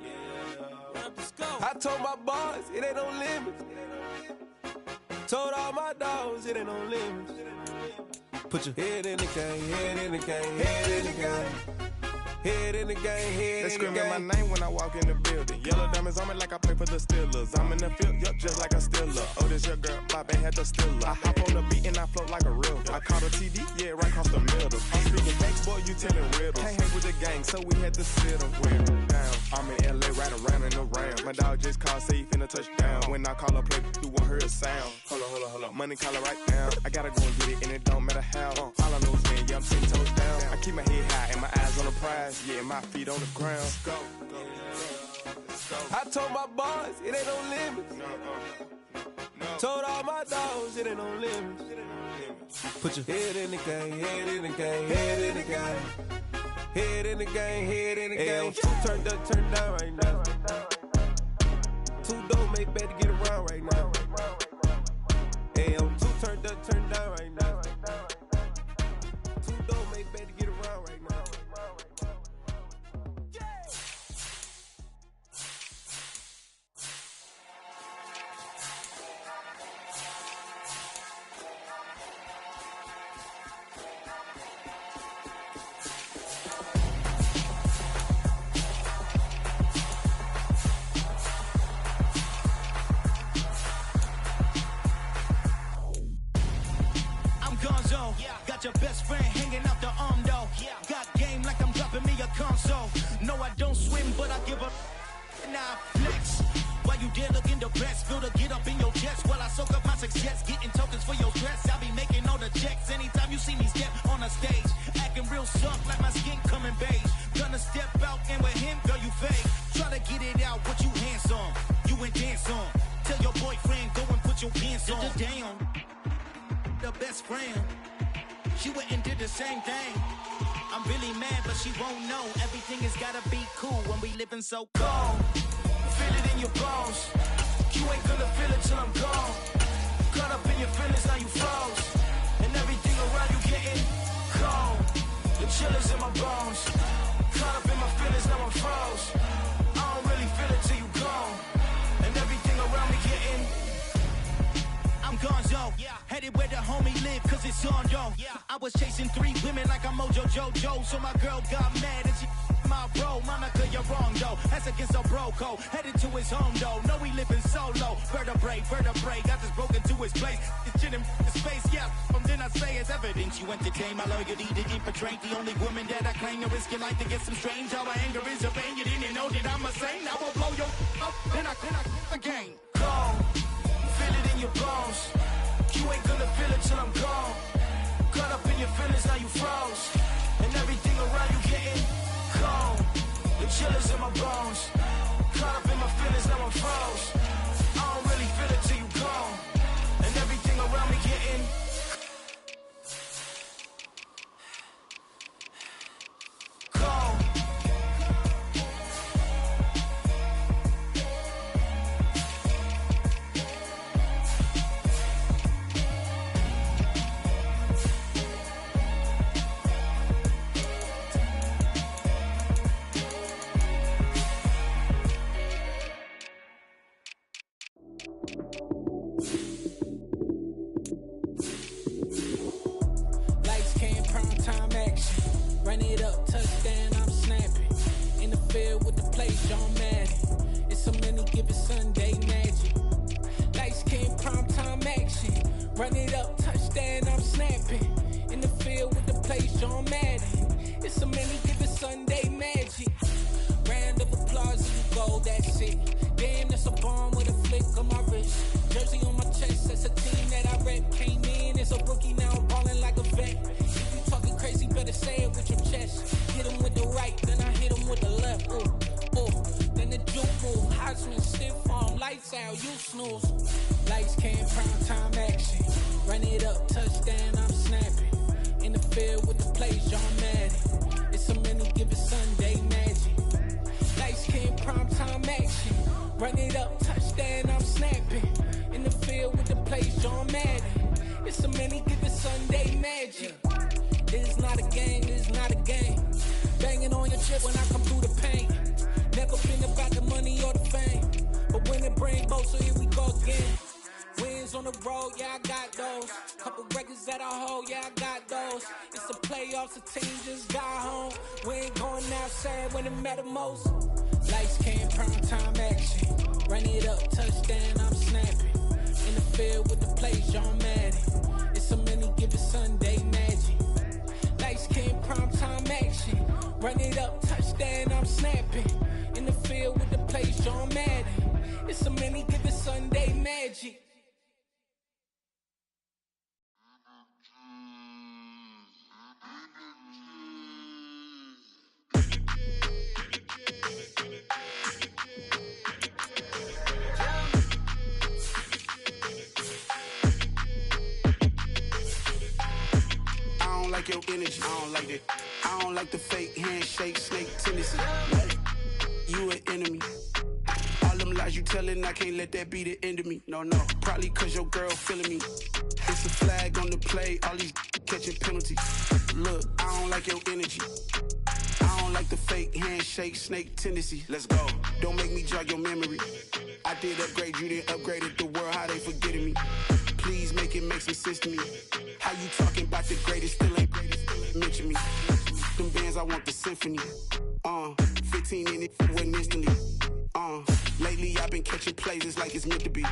I told my boys it ain't no limits. Told all my dogs it ain't no limits. Put your head in the game, head in the game, head in the game. Head in the game, head in the game. They screaming my name when I walk in the building. Yellow diamonds on me like I play for the Steelers. I'm in the field, yup, just like a Steeler. Oh, this your girl, my band had the Steeler. I hop on the beat and I float like a river. I caught a TD, yeah, right across the middle. I'm speaking banks, boy, you telling riddles. Can't hang with the gang, so we had to sit them down. I'm in LA, right around and around. My dog just called, say he finna touchdown. When I call a play, you won't hear a sound. Hold on, money call it right now. I gotta go and get it, and it don't matter how. All I know is, man, yeah, I'm 10 toes down. I keep my head high and my eyes on the prize. Yeah, my feet on the ground. Let's go. I told my boys it ain't no limits. Told all my dogs it ain't no limits. Put your head in the game, head in the game, head in the game. Head in the game, head in the game. Two turned up, turned down right now. Two dope make better get around right now. Hey, I'm two turned up, turned down right now. Two dope make better get around right now. Got your best friend hanging out the arm though. Got game like I'm dropping me a console. No, I don't swim, but I give up. Nah, flex. While you there looking the best, feel to get up in your chest while I soak up my success. Getting tokens for your stress. I be making all the checks anytime you see me step on a stage. Acting real soft like my skin coming beige. Gonna step out and with him, girl, you fake. Try to get it out, what you hands on. You ain't dance on. Tell your boyfriend, go and put your pants on. Down. The best friend. She went and did the same thing. I'm really mad, but she won't know. Everything has gotta be cool when we living so cold. Feel it in your bones. You ain't gonna feel it till I'm gone. Caught up in your feelings, now you froze. And everything around you getting cold. The chill is in my bones. Caught up in my feelings, now I'm froze. I don't really feel it till you gone. And everything around me getting I'm gonzo, headed where the homie live, cause it's on though. I was chasing 3 women like I'm Mojo Jojo, so my girl got mad and she my bro. Monica, you're wrong though, that's against a bro code. Headed to his home though, know he living solo. Vertebrae, got this broken to his place. It's chin in the space, from then I say it's evidence. You entertain my loyalty to infiltrate the only woman that I claim to risk your life to get some strange. How my anger is a pain, you didn't know that I'm a saint. I will blow your up, then I again. Go. Feel it in your bones. You ain't gonna feel it till I'm gone. Caught up in your feelings, now you froze. And everything around you getting cold. The chill is in my bones. Caught up in my feelings, now I'm froze. I don't really feel it till you gone. And everything around me getting cold. Lights came, prime time action. Run it up, touchdown, I'm snapping. In the field with the play, John Madden. It's a many given Sunday magic. Lights came, prime time action. Run it up, touchdown, I'm snapping. In the field with the play, John Madden. It's a many given Sunday magic. Round of applause, you go, that's it. Damn, that's a bomb with a flick on my wrist. Jersey on my chest, that's a team that I rep. shots when stiff arm, lights out, you snooze. Lights came, prime time action. Run it up, touchdown, I'm snapping. In the field with the plays, John Madden. It's so many, give it Sunday magic. Lights came, prime time action. Run it up, touchdown, I'm snapping. In the field with the plays, John Madden. It's so many, give it Sunday magic. This is not a game, this is not a game. Banging on your chip when I come through the pain. Never been about the money or the fame. But when it bring both, so here we go again. Wins on the road, yeah, I got those. Couple records that I hold, yeah, I got those. It's the playoffs, the team just got home. We ain't going outside when it matter most. Lights came, prime time action. Run it up, touchdown, I'm snapping. In the field with the plays, John Madden. It's so many, give it Sunday magic. Lights came, prime time action. Run it up, touchdown, I'm snapping. In the field with the plays, John Madden. It's so many, give it Sunday magic. I don't like your energy, I don't like that. I don't like the fake handshake, snake tendency. You an enemy. All them lies you telling, I can't let that be the end of me. No, probably cause your girl feeling me. It's a flag on the play, all these catching penalties. Look, I don't like your energy. I don't like the fake handshake, snake tendency. Let's go. Don't make me jog your memory. I did upgrade, you didn't upgrade it. The world, how they forgetting me. Please make it make some sense to me. How you talking about the greatest, still ain't mention me. Them bands, I want the symphony. 15 in it, wasn't instantly. Lately I've been catching plays, it's like it's meant to be.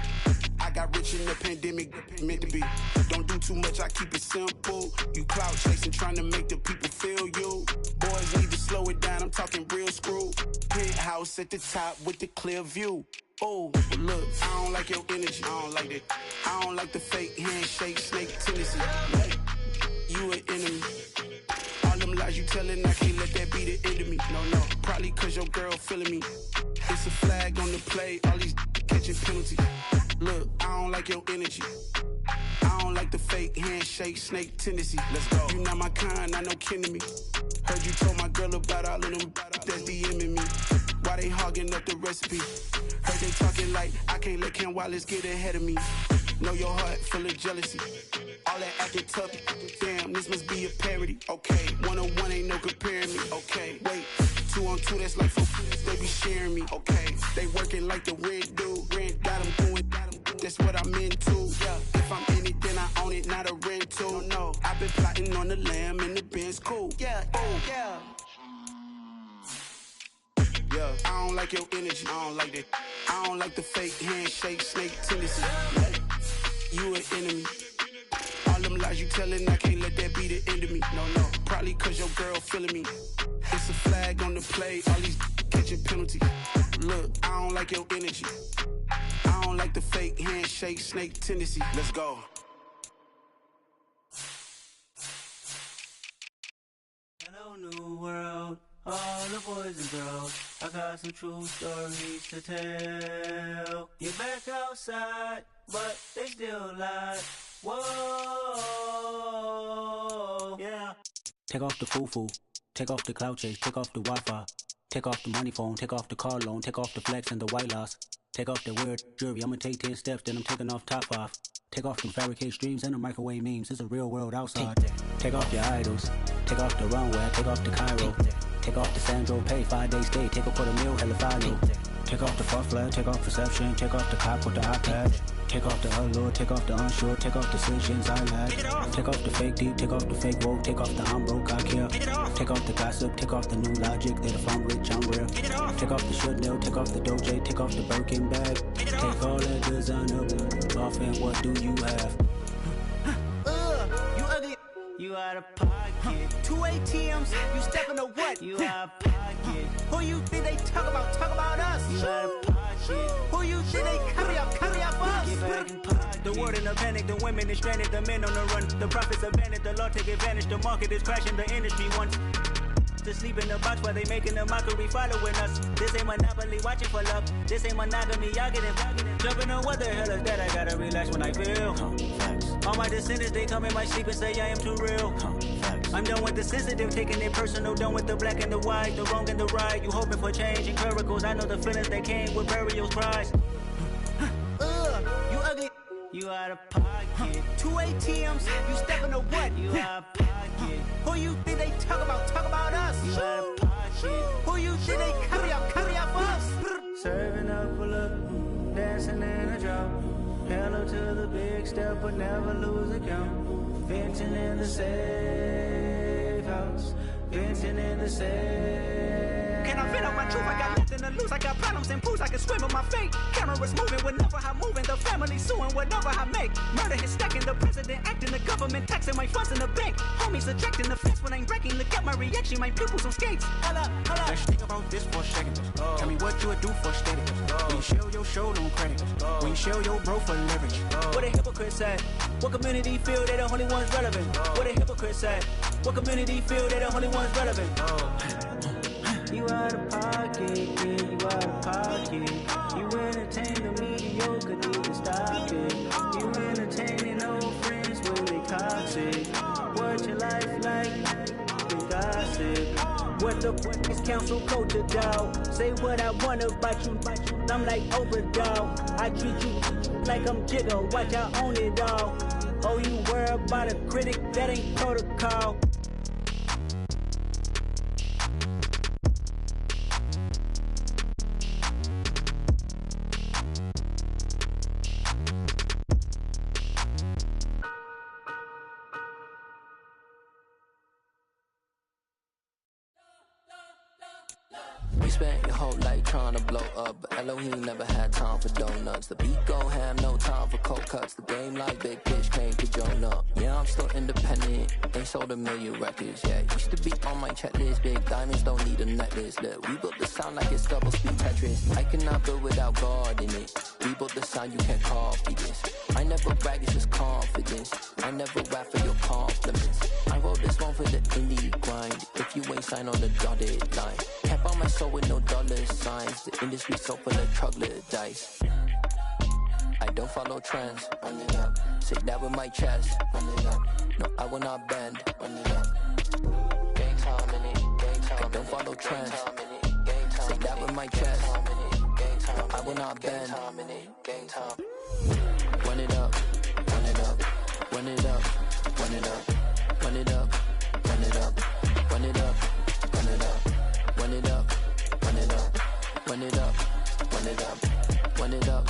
I got rich in the pandemic, meant to be. Don't do too much, I keep it simple. You clout chasing, trying to make the people feel you. Boys need to slow it down, I'm talking real screw. Penthouse at the top with the clear view. Oh, look, I don't like your energy, I don't like that. I don't like the fake handshake, snake tendency. You an enemy. All them lies you telling, I can't let that be the end of me. No, probably cause your girl feeling me. It's a flag on the play, all these catching penalties. Look, I don't like your energy. I don't like the fake handshake, snake tendency. Let's go. You not my kind, I know kin to me. Heard you told my girl about all of them that's DMing me. Why they hogging up the recipe? Heard they talking like I can't let Ken Wallace get ahead of me. Know your heart full of jealousy. All that acting tough, damn, this must be a parody. Okay, 1-on-1 ain't no comparing me. Okay, wait, 2-on-2, that's like 4, they be sharing me. Okay, they working like the rent do. Rent got them going, that's what I'm into. Yeah, if I'm in it, then I own it, not a rental. No, I've been plotting on the lamb and the Benz cool. Yeah, yeah. Yeah, I don't like your energy, I don't like that. I don't like the fake handshake, snake tendency. You an enemy. All them lies you telling, I can't let that be the end of me. No, probably cause your girl feeling me. It's a flag on the play, all these catching penalties. Look, I don't like your energy. I don't like the fake handshake, snake tendency. Let's go. Hello, new world. All the boys and girls, I got some true stories to tell. You're back outside, but they still lie. Whoa, yeah. Take off the foo-foo, take off the cloud chase, take off the Wi-Fi, take off the money phone, take off the car loan, take off the flex and the white loss, take off the weird jewelry. I'ma take 10 steps, then I'm taking off top 5. Take off them fabricated streams and the microwave memes. It's a real world outside. Take off your idols, take off the runway, take off the Cairo. Take off the Sandro pay, 5-day stay, take a quarter meal, hella follow. Take off the far flag, take off perception, take off the cop with the iPad. Take off the allure, take off the unsure, take off decisions I lack. Take off the fake deep, take off the fake woke, take off the I'm broke, I care. Take off the gossip, take off the new logic, that if I'm rich, I'm rare. Take off the Chanel, take off the Doja, take off the Birkin bag. Take all that designer off and what do you have? You ugly. You out of pocket. 2 ATMs, you stepping to what? You out of pocket. Who you think they talk about? Talk about us. You out of pocket. Who you think they carry up us? Get back in pocket. The world in a panic, the women is stranded, the men on the run. The profits abandoned, the law take advantage. The market is crashing, the industry wants. to sleep in the box while they making a mockery following us. This ain't Monopoly, watching for love. This ain't monogamy, y'all get it. Jumping on what the hell is that? I gotta relax when I feel. All my descendants, they come in my sleep and say I am too real. I'm done with the sensitive, taking it personal. Done with the black and the white, the wrong and the right. You hoping for change and miracles. I know the feelings that came with burials, cries. You ugly. You out of pocket. 2 ATMs, you stepping to what? You out of pocket. Who you think they talk about us? You out of pocket. Who you think they carry up us? Serving up a look, dancing in a drop. Hello to the big step, but never lose a count. Venting in the safe house. Venting in the safe. Can I vent out my truth? I got nothing to lose. I got problems and booze. I can swim with my fate. Cameras moving whenever I'm moving. The family suing whatever I make. Murder is stacking. The president acting. The government taxing my funds in the bank. Homies attracting the fence when I'm breaking. Look at my reaction. My pupils on skates. Hold up. Let's think about this for a second. Tell me what you would do for steady. When you show your show, no credit. When you show your bro for leverage. What a hypocrite said. What community feel they the only ones relevant? What a hypocrite said. What community feel they the only ones relevant? You out of pocket, yeah, you out of pocket. You entertain the mediocre, need to stop it. You entertaining old friends when they toxic. What your life like? You gossip. What the fuck is council culture, dog? Say what I want about you. I'm like Oprah, dog. I treat you like I'm Jigga. Watch I own it, dog. Oh, you worry about a critic? That ain't protocol. Spent your whole life trying to blow up, but Elohim never had time for donuts. The beat go ham, no time for cold cuts. The game like Big Fish came to Jonah. Yeah, I'm still independent, ain't sold a million records. Yeah, used to be on my checklist. Big diamonds don't need a necklace. Look, we built the sound like it's double speed Tetris. I cannot build without God in it. We built the sound, you can't copy this. I never brag, it's just confidence. I never rap for your compliments. I wrote this one for the indie grind. If you ain't signed on the dotted line, can't buy my soul with no dollar signs. The industry so full of troglodytes. I don't follow trends. Run it up. Say that with my chest. Run it up. No, I will not bend. Run it up. Gang time in it. Gang time. I don't follow trends. Say that with my chest. No, I will not bend. Gang time. Run it up. Run it up. Run it up. Run it up. Run it up. Run it up. Run it up. Run it up. Run it up. Run it up. Run it up. Run it up. Run it up.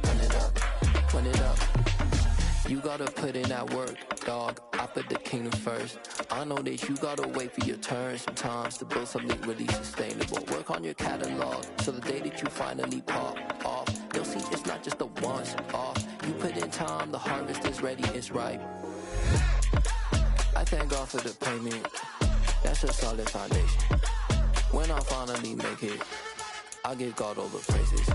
Run it up. Run it up. You gotta put in that work, dog. I put the kingdom first. I know that you gotta wait for your turn sometimes to build something really sustainable. Work on your catalog, so the day that you finally pop off, you'll see it's not just a once off. You put in time, the harvest is ready, it's ripe. I thank God for the payment. That's a solid foundation. When I finally make it, I'll give God all the praises.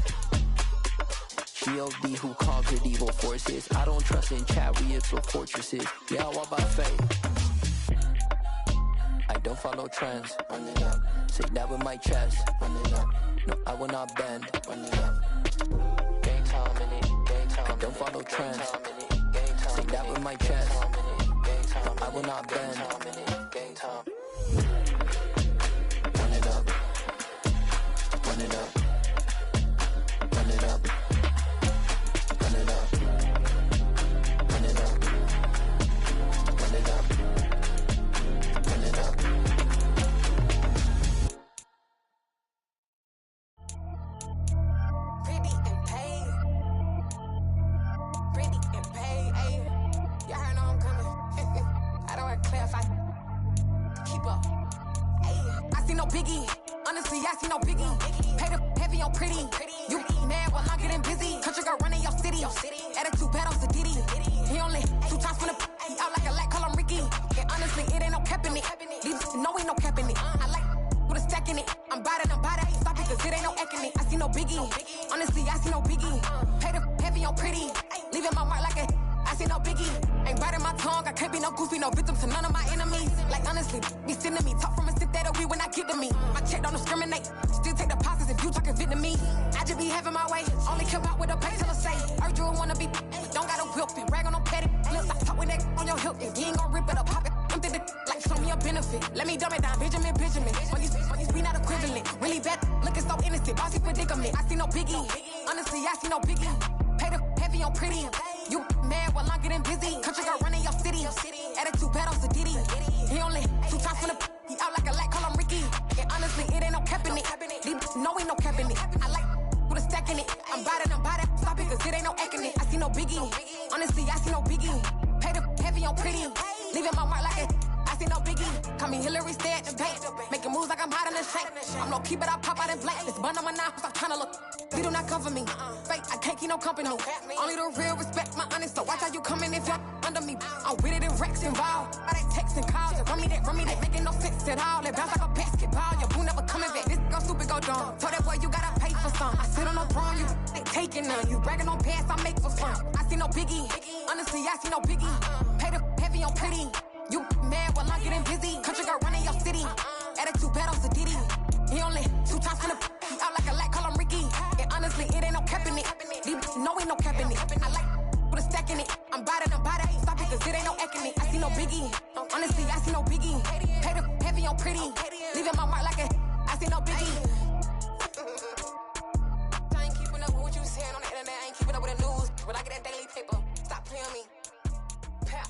G.O.D. who conquered evil forces. I don't trust in chariots or fortresses. Yeah, I walk by faith. I don't follow trends. Run it up. Say that with my chest. Run it up. No, I will not bend. Run it up. Gang time in it. Gang time. I don't follow trends. Say that with my chest. No, I will not bend. Gang time. Run it up. Run it up. Run it up. Run it up. Run it up. Run it up. Run it up. Pretty and paid. Pretty and paid. Ayy. Y'all heard know I'm coming. I don't want to clarify. Keep up. Ayy. I see no biggie. Honestly, I see no biggie. Paid up heavy on pretty. You mad while I'm getting busy. Country girl running your city. Attitude bad on Sadiddy. He only 2 times from the he out like a lack, call him Ricky. And honestly, it ain't no cap in it. These know ain't no cap in it. I like with a stack in it. I'm by that, ain't stop it, cause it ain't no acting it. I see no biggie. Honestly, I see no biggie. Paid up heavy on pretty. Leaving my mark like a I see no biggie. Ain't biting my tongue, I can't be no goofy, no victim to none of my enemies. Like honestly, be sending me talk from a sit that'll be when I get to me. My check don't discriminate, still take deposits if you talking Vietnamese. I just be having my way, only care about what the pay tell us say. Urge you wanna be, don't got a whip and rag on no petty. Look, I talk with that on your hip, if you ain't gon' rip it up, pop it. Empty the like show me a benefit. Let me dumb it down, Benjamin. When these be not equivalent, really bad, looking so innocent, bossy predicament. I see no biggie, honestly, I see no biggie. Pay the heavy on pretty. You mad while I'm getting busy. Country girl running your city. Attitude bad on Sadiddy. He only 2 times from the he out like a light, call him Ricky. And honestly, it ain't no cap in it. These know ain't no cap in it. I like with a stack in it. I'm bout it, stop it, cause it ain't no acting it. I see no biggie. Honestly, I see no biggie. Pay the heavy on pretty. Leaving my mark like it. I see no biggie. Call me Hillary, stay at the bank. Making moves like I'm hiding in shank. I'm low key, but I pop out in blank. This bun on my knife, I'm trying to look. They do not cover me. Fake, I can't keep no company. Only the real respect my honest. So watch how you coming if you're under me. I'm with it and Rex involved. I they text and call. Just run me that, making no sense at all. They bounce like a basketball. Your boo never coming back. This go stupid, go dumb. Told that boy you gotta pay for some. I sit on no throne, you ain't taking none. You bragging on pants, I make for fun. I see no biggie. Honestly, I see no biggie. Pay the heavy on pretty. You mad while I'm getting busy. Country girl running your city. Attitude bad on Sadiddy. He only 2 times from the he out like a light, call him Ricky. And honestly, it ain't no cap in it. No, ain't no cap in it. I like with a stack in it. I'm bout it, stop it, cause it ain't no acting it. I see no biggie. Honestly, I see no biggie. Pay the heavy on pretty. Leaving my mark like it. I see no biggie. I ain't keeping up with what you saying on the internet. I ain't keeping up with the news. When I get that daily paper, stop playing me. Pap.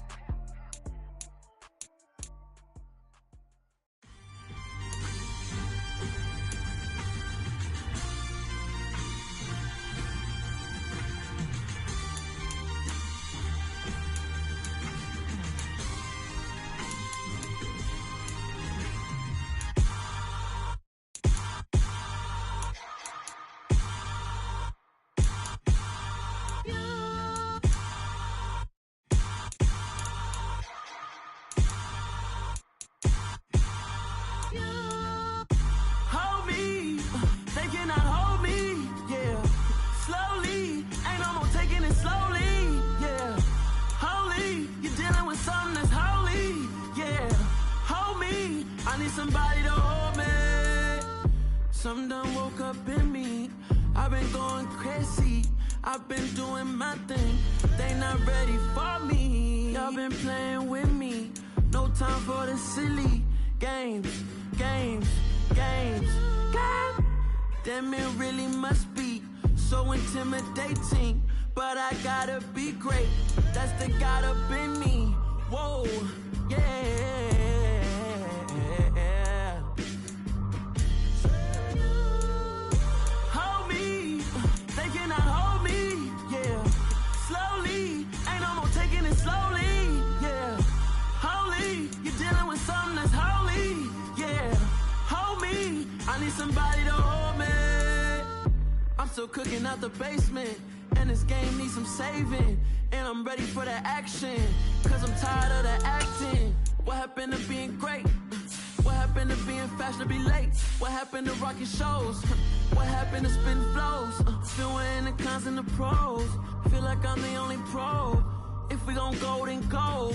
Somebody to hold me. Something done woke up in me. I've been going crazy. I've been doing my thing. They not ready for me. Y'all been playing with me. No time for the silly games. Damn, it really must be so intimidating. But I gotta be great. That's the God up in me. Whoa, yeah. Somebody to hold me. I'm still cooking out the basement, and this game needs some saving. And I'm ready for the action, cause I'm tired of the acting. What happened to being great? What happened to being fashionably late? What happened to rocking shows? What happened to spitting flows? Still in the cons and the pros. Feel like I'm the only pro. If we gon' go, then go.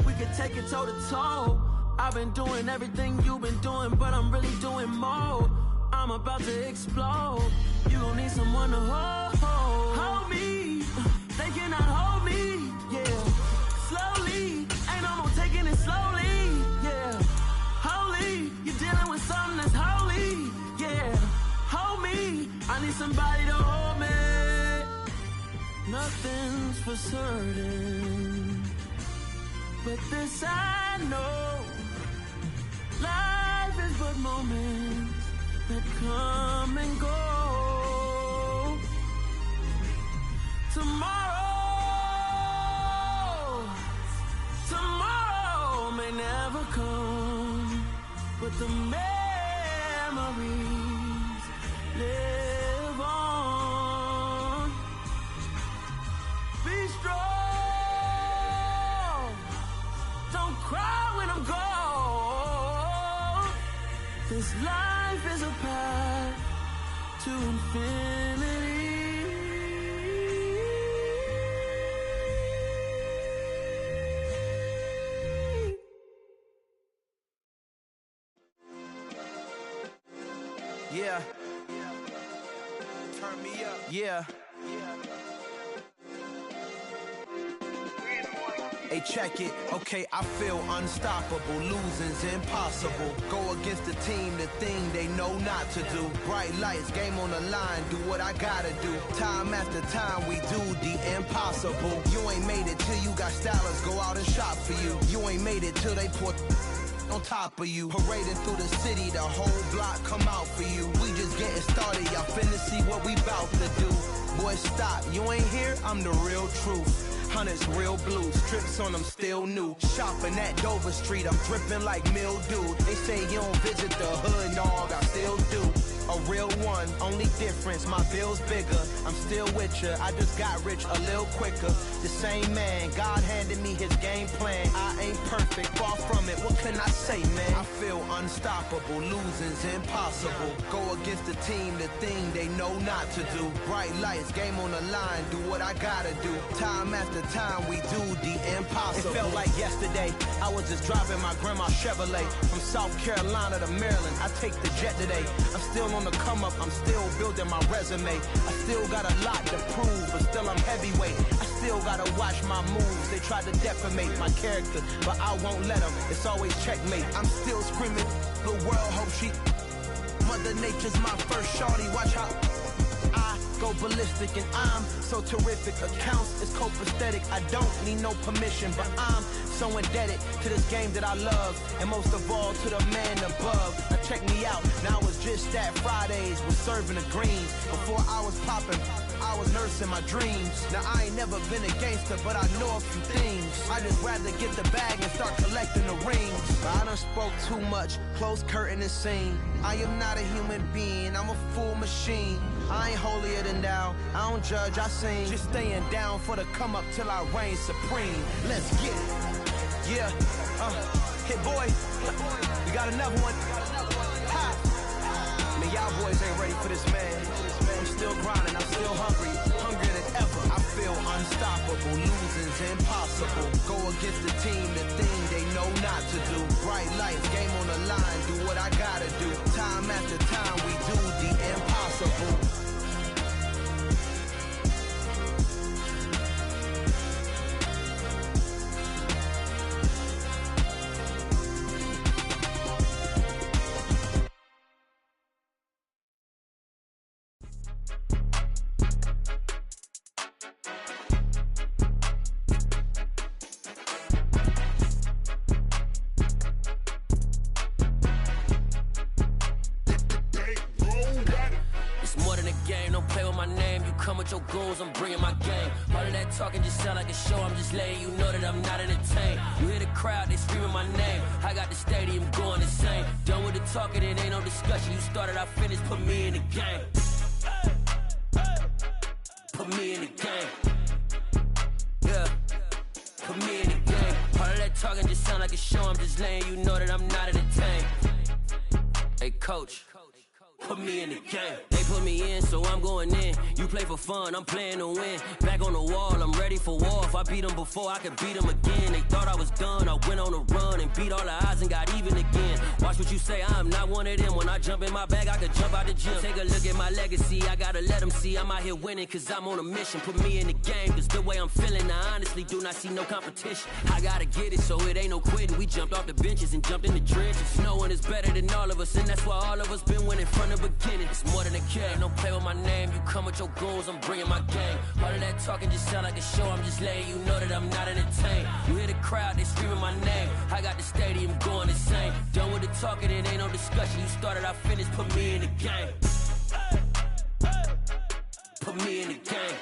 We could take it toe to toe. I've been doing everything you've been doing, but I'm really doing more. I'm about to explode. You gon' need someone to hold me. They cannot hold me, yeah. Slowly, ain't no more taking it slowly, yeah. Holy, you're dealing with something that's holy, yeah. Hold me, I need somebody to hold me. Nothing's for certain, but this I know. Life is but moments that come and go. Tomorrow may never come, but the memories live on. Be strong, don't cry when I'm gone. This life is a path to infinity. Yeah. Turn me up. Yeah. Hey, check it. Okay, I feel unstoppable. Losing's impossible. Go against the team, the thing they know not to do. Bright lights, game on the line. Do what I gotta do. Time after time, we do the impossible. You ain't made it till you got stylers go out and shop for you. You ain't made it till they pour on top of you. Parading through the city, the whole block come out for you. We just getting started, y'all finna see what we bout to do. Boy, stop, you ain't here, I'm the real truth. Hunters, real blue, strips on them still new. Shopping at Dover Street, I'm dripping like mildew. They say you don't visit the hood, dog, I still do. A real one, only difference, my bill's bigger. I'm still with ya, I just got rich a little quicker. The same man, God handed me his game plan. I ain't perfect, far from it, what can I say, man? I feel unstoppable, losing's impossible. Go against the team, the thing they know not to do. Bright lights, game on the line, do what I gotta do. Time after time, we do the impossible. It felt like yesterday, I was just driving my grandma's Chevrolet. From South Carolina to Maryland, I take the jet today. I'm still on the come up, I'm still building my resume. I still got a lot to prove, but still I'm heavyweight. I still gotta watch my moves. They try to defamate my character, but I won't let them. It's always checkmate. I'm still screaming, the world hope she. Mother Nature's my first shorty, watch how I go ballistic and I'm so terrific. Accounts is copacetic, I don't need no permission, but I'm so indebted to this game that I love, and most of all to the man above. Now check me out, now it's just that Fridays was serving the greens. Before I was popping, I was nursing my dreams. Now I ain't never been a gangster, but I know a few things. I just rather get the bag and start collecting the rings. I done spoke too much, close curtain and scene. I am not a human being, I'm a full machine. I ain't holier than thou, I don't judge, I sing. Just staying down for the come up till I reign supreme. Let's get it. Yeah, hit boy, we got another one. Ha. Man, y'all boys ain't ready for this, man. I'm still grinding, I'm still hungry, hungrier than ever. I feel unstoppable, losing's impossible. Go against the team, the thing they know not to do. Bright lights, game on the line, do what I gotta do. Time after time, we do the impossible. Your goals, I'm bringing my game. All of that talking just sound like a show. I'm just letting you know that I'm not entertained. You hear the crowd, they screaming my name. I got the stadium going insane. Done with the talking, it ain't no discussion. You started, I finished, put me in the game. Put me in the game. Yeah, put me in the game. All of that talking just sound like a show. I'm just letting you know that I'm not entertained. Hey, coach, put me in the game. They put me in, so I'm going in. You play for fun, I'm playing to win. Back on the wall, I'm ready for war. If I beat them before, I could beat them again. They thought I was done, I went on a run and beat all the odds and got even again. Watch what you say, I'm not one of them. When I jump in my bag, I could jump out the gym. Take a look at my legacy, I gotta let them see I'm out here winning, cause I'm on a mission. Put me in the game, cause the way I'm feeling, I honestly do not see no competition. I gotta get it, so it ain't no quitting. We jumped off the benches and jumped in the trenches. No one is better than all of us, and that's why all of us been winning from the beginning. It's more than a game, don't play with my name. You come with your goals, I'm bringing my game. All of that talking just sound like a show. I'm just letting you know that I'm not entertained. You hear the crowd, they screaming my name. I got the stadium going insane. Done with the talking, it ain't no discussion. You started, I finished, put me in the game. Put me in the game.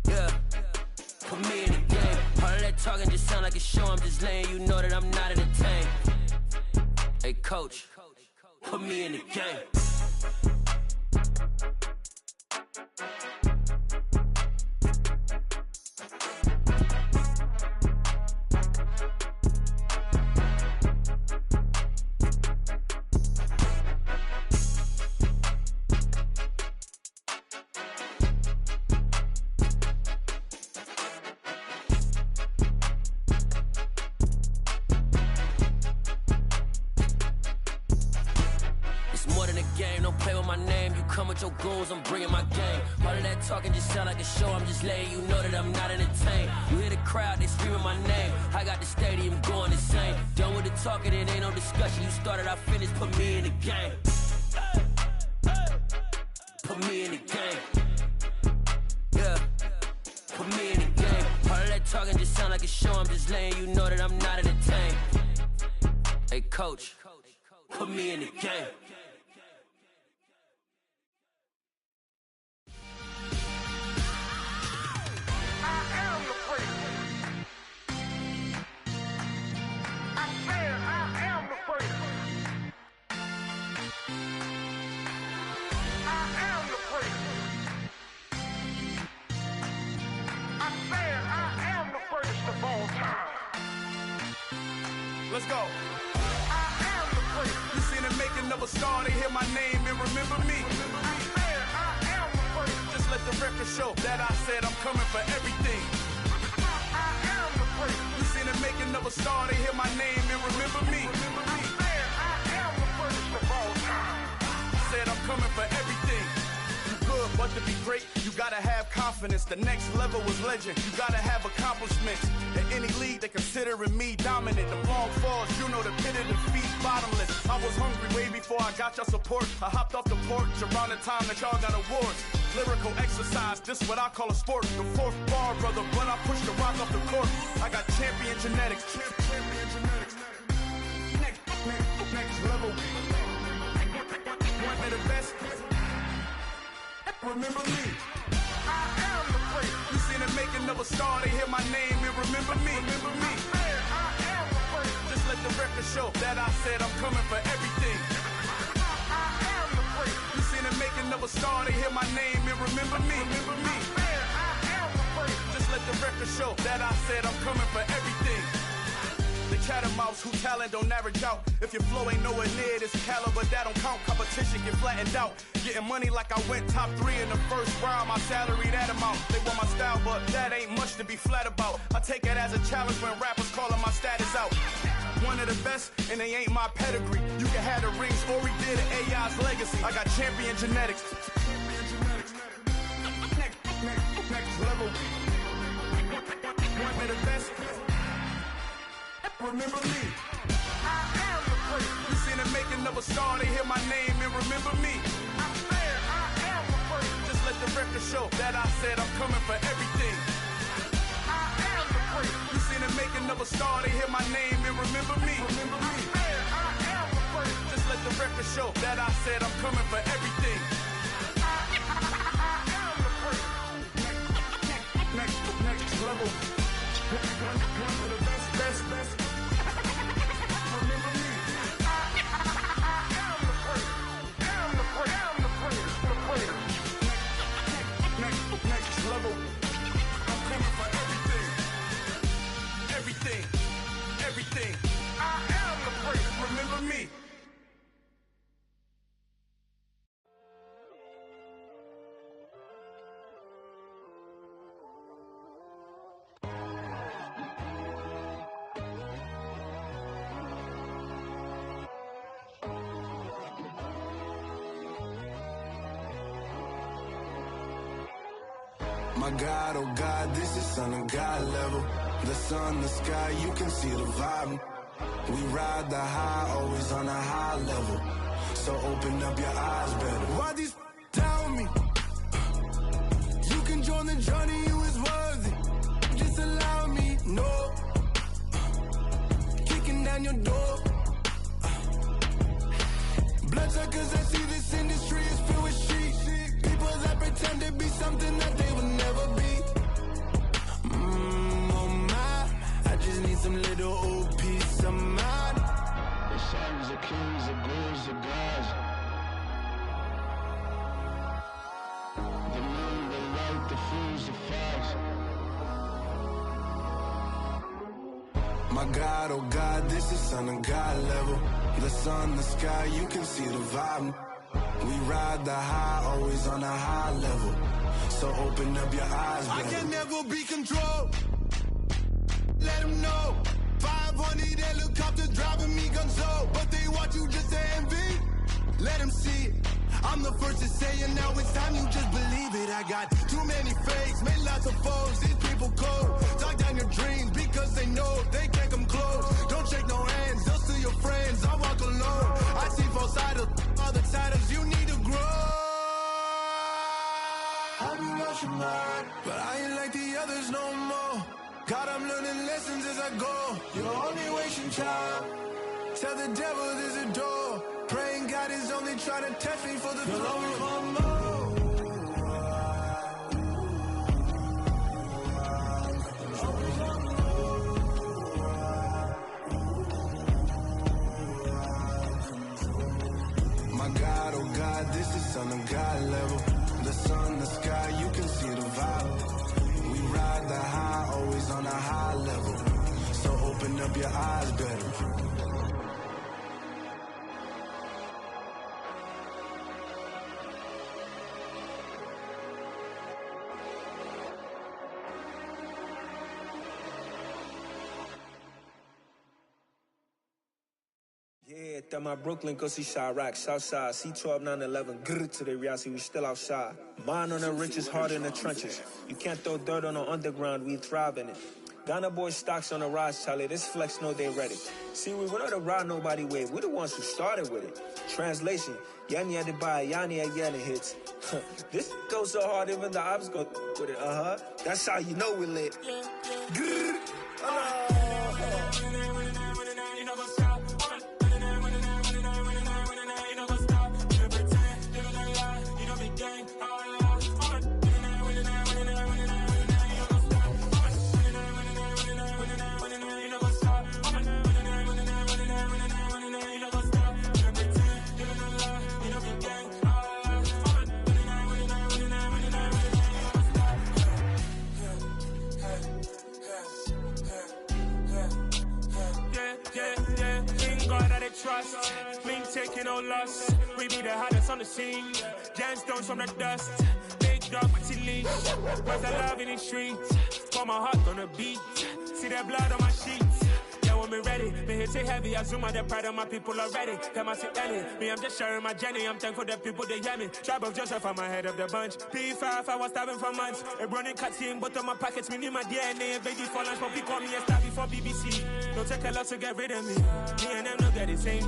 Yeah, put me in the game. All of that talking just sound like a show. I'm just letting you know that I'm not entertained. Hey, coach, put me in the game. my name. You come with your goons, I'm bringing my game. All of that talking just sound like a show. I'm just letting you know that I'm not entertained. You hear the crowd, they screaming my name. I got the stadium going insane. Done with the talking, it ain't no discussion. You started, I finished, put me in the game. Put me in the game. Yeah. Put me in the game. All of that talking just sound like a show. I'm just letting you know that I'm not entertained. Hey, coach, put me in the game. Let's go. You seen the making of a star, they hear my name and remember me. Just let the record show that I said I'm coming for everything. You seen the making of a star, they hear my name and remember me. Said I'm coming for everything. You good, but to be great, you gotta have confidence. The next level was legend. You gotta have accomplishments. In any league, they considering me dominant. The long falls, you know the pit of defeat, bottomless. I was hungry way before I got your support. I hopped off the porch around the time that y'all got awards. Lyrical exercise, this what I call a sport. The fourth bar, brother, when I push the rock off the court. I got champion genetics. Champion genetics. Next level. One of the best. Remember me. I am the great. You seen the making of a star, they hear my name and remember me. Remember me. I am the great. Just let the record show that I said I'm coming for everything. I am the great. You seen the making of a star, they hear my name and remember me. Remember me. I am the great. Just let the record show that I said I'm coming for everything. The catamounts who talent don't average out. If your flow ain't nowhere near this caliber, that don't count. Competition get flattened out. Getting money like I went top 3 in the first round. My salary that amount. They want my style, but that ain't much to be flat about. I take it as a challenge when rappers calling my status out. One of the best, and they ain't my pedigree. You can have the rings, or we did an AI's legacy. I got champion genetics. Next level. One of the best. Remember me. I am the great. You seen the making of a star, they hear my name and remember me. I am the great. Just let the record show that I said I'm coming for everything. I am the great. You seen the making of a star, they hear my name and remember me. Remember me. I am the great. Just let the record show that I said I'm coming for everything. I am the great. Next level. One of the best. Next level. I'm coming for everything. Everything. I am the great. Remember me. My God, oh God, this is Son of God level. The sun, the sky, you can see the vibe. We ride the high, always on a high level. So open up your eyes better. Why these tell me? You can join the journey, you is worthy. Just allow me, no. Kicking down your door. Bloodsuckers, I see this industry is filled with sheep. People that pretend to be something that they would never be. Oh my, I just need some little old peace of mind. The sons of kings, the bulls, the gods. The moon, the light, the fools, the fogs. My God, oh God, this is Son of God level. The sun, the sky, you can see the vibe. We ride the high, always on a high level. So open up your eyes, baby. I can never be controlled. Let them know. 500 helicopters driving me gonzo. But they watch you just to envy. Let them see it. I'm the first to say it, now it's time you just believe it. I got too many fakes, made lots of foes, these people cold. Talk down your dreams because they know they can't come close. Don't shake no hands, they'll steal your friends, I walk alone. I see false idols, all the titles, you need to grow. I've been rushing mine, but I ain't like the others no more. God, I'm learning lessons as I go. You're only wasting time. Tell the devil there's a door. Praying God is only trying to test me for the glory for more. My God, oh God, this is Son of God level. The sun, the sky, you can see the vibe. We ride the high, always on a high level. So open up your eyes better. Yeah, that my Brooklyn, go see Chirac, Southside, C12, 911, grrr to the reality, we still outside. Mine on the riches, hard in the trenches. You can't throw dirt on the underground, we thrive in it. Ghana boys stocks on the rise, Charlie, this flex know they ready. See, we were not a ride nobody wave, we the ones who started with it. Translation, Yanni had to buy, Yanni had Yanni hits. This goes so hard, even the ops go with it, That's how you know we lit. Grrr, trust, me taking no loss. We be the hottest on the scene. Gemstones from the dust. Big dog with your leash. Where's the love in the streets? Pour my heart on the beat. See that blood on my sheets. Yeah, when me ready, me hit it heavy. I zoom out the pride of my people already. Them I see Ellie. Me, I'm just sharing my journey. I'm thankful that people they hear me. Tribe of Joseph, I'm ahead of the bunch. P5, I was starving for months. A running cutscene, but on my pockets, me need my DNA. Baby for lunch, but people call me a star before BBC. Don't take a lot to get rid of me. Me and them don't get the same.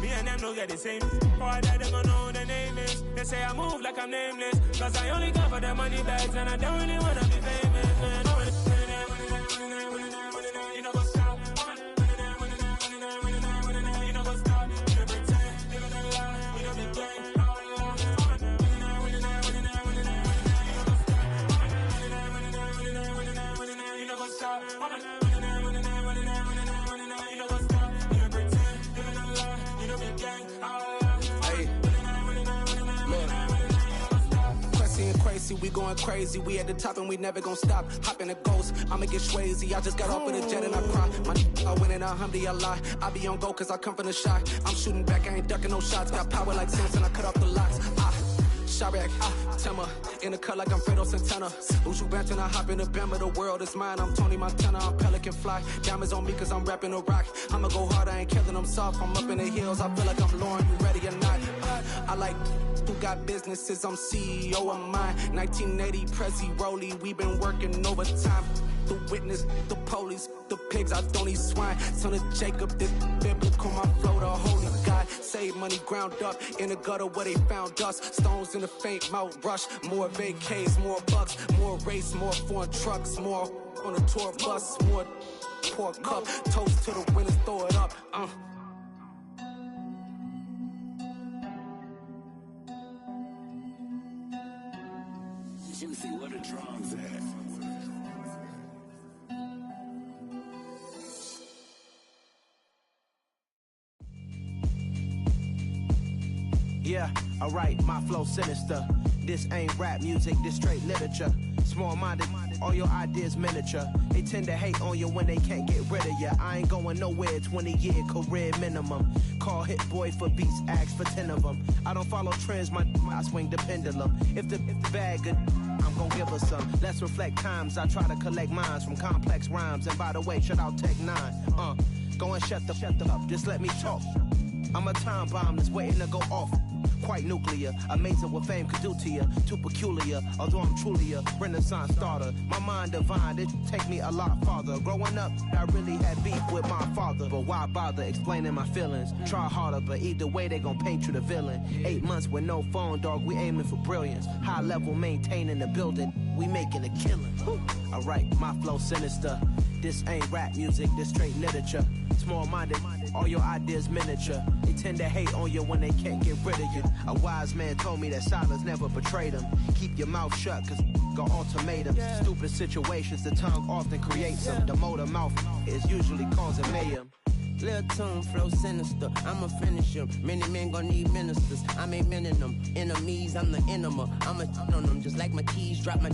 Me and them don't get the same. Boy, that they gon' know who the name is. They say I move like I'm nameless. Cause I only come for the money bags and I don't really wanna be famous, man. You know what's up? You know what's up? You pretend, living a lie. You know the game. You know what's up? We going crazy, we at the top and we never gon' stop. Hop in a ghost, I'ma get swayzy. I just got off with a jet and I cry. My I win in a Humvee, I lie. I be on go cause I come from the shot. I'm shooting back, I ain't ducking no shots. Got power like Samson, I cut off the locks. Chirac, Tema, in the cut like I'm Fredo Santana. Who's you benching? I hop in the Bama, the world is mine. I'm Tony Montana, I'm Pelican Fly. Diamonds on me cause I'm rapping a rock. I'ma go hard, I ain't killing them soft. I'm up in the hills, I feel like I'm Lauren, you ready or not? I like who got businesses, I'm CEO of mine. 1980 Prezi Rolly, we been working overtime. The witness, the police, the pigs, I don't eat swine. Son of Jacob, this biblical, my flow, the holy God. Save money ground up in the gutter where they found us. Stones in the faint mouth rush. More vacays, more bucks, more race, more foreign trucks, more on a tour bus, more pour cup. Toast to the winners, throw it up. Juicy, what the drums at? Yeah, alright, my flow sinister. This ain't rap music, this straight literature. Small-minded, all your ideas miniature. They tend to hate on you when they can't get rid of you. I ain't going nowhere, 20-year career minimum. Call Hit Boy for beats, ask for 10 of them. I don't follow trends, I swing the pendulum. If the bag good, I'm gon' give her some. Let's reflect times, I try to collect minds from complex rhymes. And by the way, shout out Tech 9. Go and shut the up, just let me talk. I'm a time bomb that's waiting to go off. Quite nuclear, amazing what fame could do to you. Too peculiar, although I'm truly a Renaissance starter. My mind divine, it take me a lot farther. Growing up, I really had beef with my father. But why bother explaining my feelings? Try harder, but either way they gon' paint you the villain. 8 months with no phone, dog, we aiming for brilliance. High level, maintaining the building, we making a killing. Alright, my flow sinister. This ain't rap music, this straight literature. Small-minded, all your ideas miniature. They tend to hate on you when they can't get rid of you. A wise man told me that silence never betrayed him. Keep your mouth shut, cause got ultimatums. Stupid situations, the tongue often creates them. The motor mouth is usually causing mayhem. Lil' tune, flow sinister, I'ma finish him. Many men gon' need ministers, I'm aiming them. Enemies, I'm the enema. I'ma on them just like my keys, drop my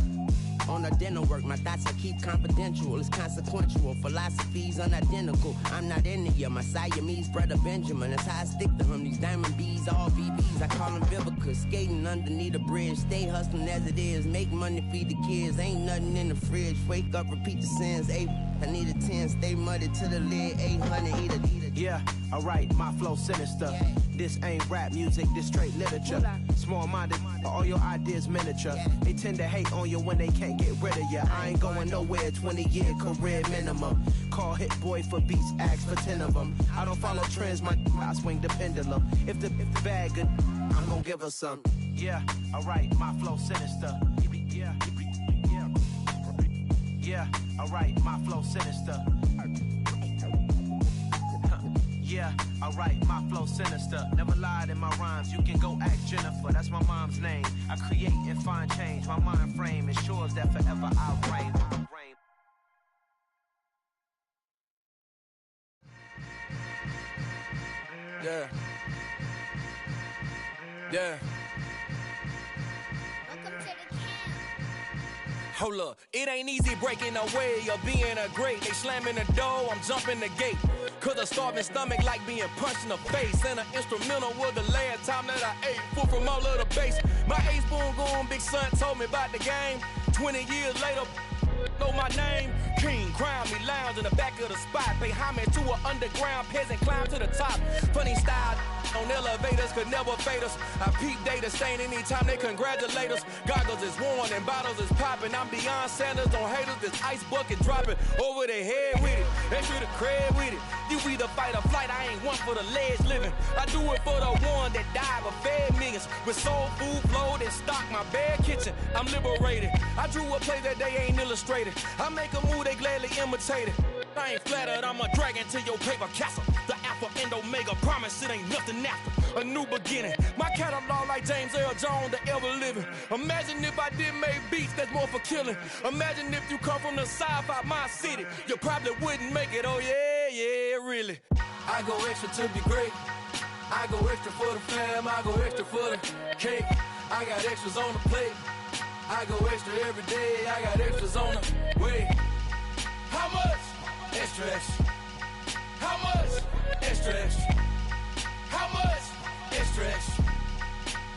on a dental work. My thoughts I keep confidential, it's consequential. Philosophies unidentical, I'm not into you. My Siamese brother Benjamin, that's how I stick to him. These diamond bees, all BBs, I call them Vivica. Skating underneath a bridge, stay hustling as it is. Make money, feed the kids, ain't nothing in the fridge. Wake up, repeat the sins, I need a 10, stay muddy to the lid, 800, eat a. Yeah, alright, my flow sinister. This ain't rap music, this straight literature. Small-minded, all your ideas miniature. They tend to hate on you when they can't get rid of you. I ain't going nowhere, 20-year career minimum. Call Hit Boy for beats, ask for 10 of them. I don't follow trends, I swing the pendulum. If the bag good, I'm gonna give her some. Yeah, alright, my flow sinister. Yeah, alright, my flow sinister. Yeah, alright, my flow sinister. Never lied in my rhymes, you can go ask Jennifer. That's my mom's name. I create and find change. My mind frame ensures that forever I'll reign. Yeah. Yeah. Hold up, it ain't easy breaking away or being a great. They slamming the door, I'm jumping the gate. Cause a starving stomach like being punched in the face. And an instrumental was the last time that I ate. Full from all of the bass. My ace boom goon, big son told me about the game. 20 years later, know my name. King, crown me, lounge in the back of the spot. Pay homage to an underground peasant, climb to the top. Funny style on elevators could never fade us. I peep data stain anytime they congratulate us. Goggles is worn and bottles is popping. I'm beyond Sanders on haters, this ice bucket dropping over their head with it. They should have cred with it. You either fight or flight, I ain't one for the ledge living. I do it for the one that died but fed millions. With soul food flowed and stocked my bare kitchen. I'm liberated. I drew a play that they ain't illustrated. I make a move, they gladly imitate it. I ain't flattered, I'm a dragon to your paper castle. The Alpha and Omega, promise it ain't nothing after. A new beginning. My catalog like James Earl Jones, the ever living. Imagine if I did make beats that's more for killing. Imagine if you come from the sci-fi my city. You probably wouldn't make it, oh yeah, yeah, really. I go extra to be great. I go extra for the fam, I go extra for the cake. I got extras on the plate. I go extra every day, I got extras on the way. How much? Extra, extra. How much? Extra, extra. How much? Extra, extra.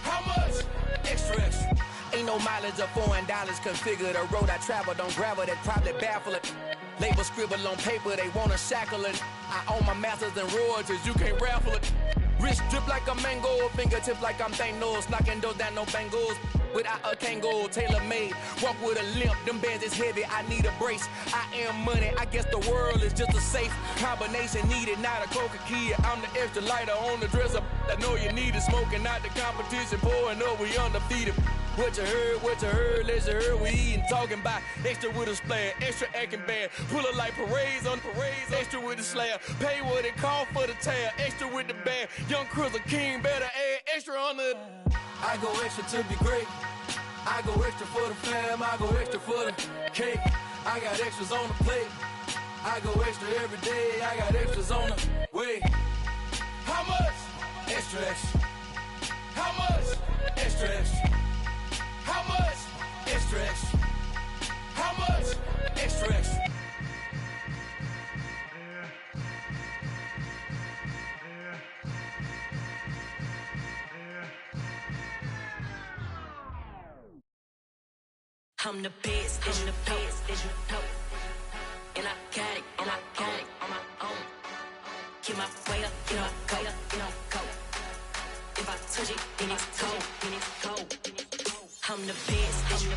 How much? Extra, extra. Ain't no mileage of $4 configure the road I travel. Don't gravel, that probably baffle it. Label scribble on paper, they wanna shackle it. I own my masters and royalties, you can't raffle it. Wrist drip like a mango, fingertips like I'm Thanos. Knocking those down, no bangles. Without a Kango, tailor-made. Walk with a limp, them bands is heavy, I need a brace. I am money, I guess the world is just a safe combination needed, not a coca key. I'm the extra lighter on the dresser. I know you need it, smoking out the competition, pouring up, we undefeated. What you heard, let's you heard, we eating, talking about extra with a splash, extra acting bad. Pull it like parades on parades, extra with the slayer. Pay what it cost for the tail, extra with the band. Young Cruiser King, better add extra on the. I go extra to be great. I go extra for the fam, I go extra for the cake. I got extras on the plate. I go extra every day, I got extras on the way. How much? Extra, extra. How much? Extra, extra. How much? Extra, extra. How much? Extra, extra. I'm the best, I'm the best, as you know. And I got it on my own. Get my way up, you know, go, you know, go. If I touch it, then it's cold, then it's cold. I'm the best, then you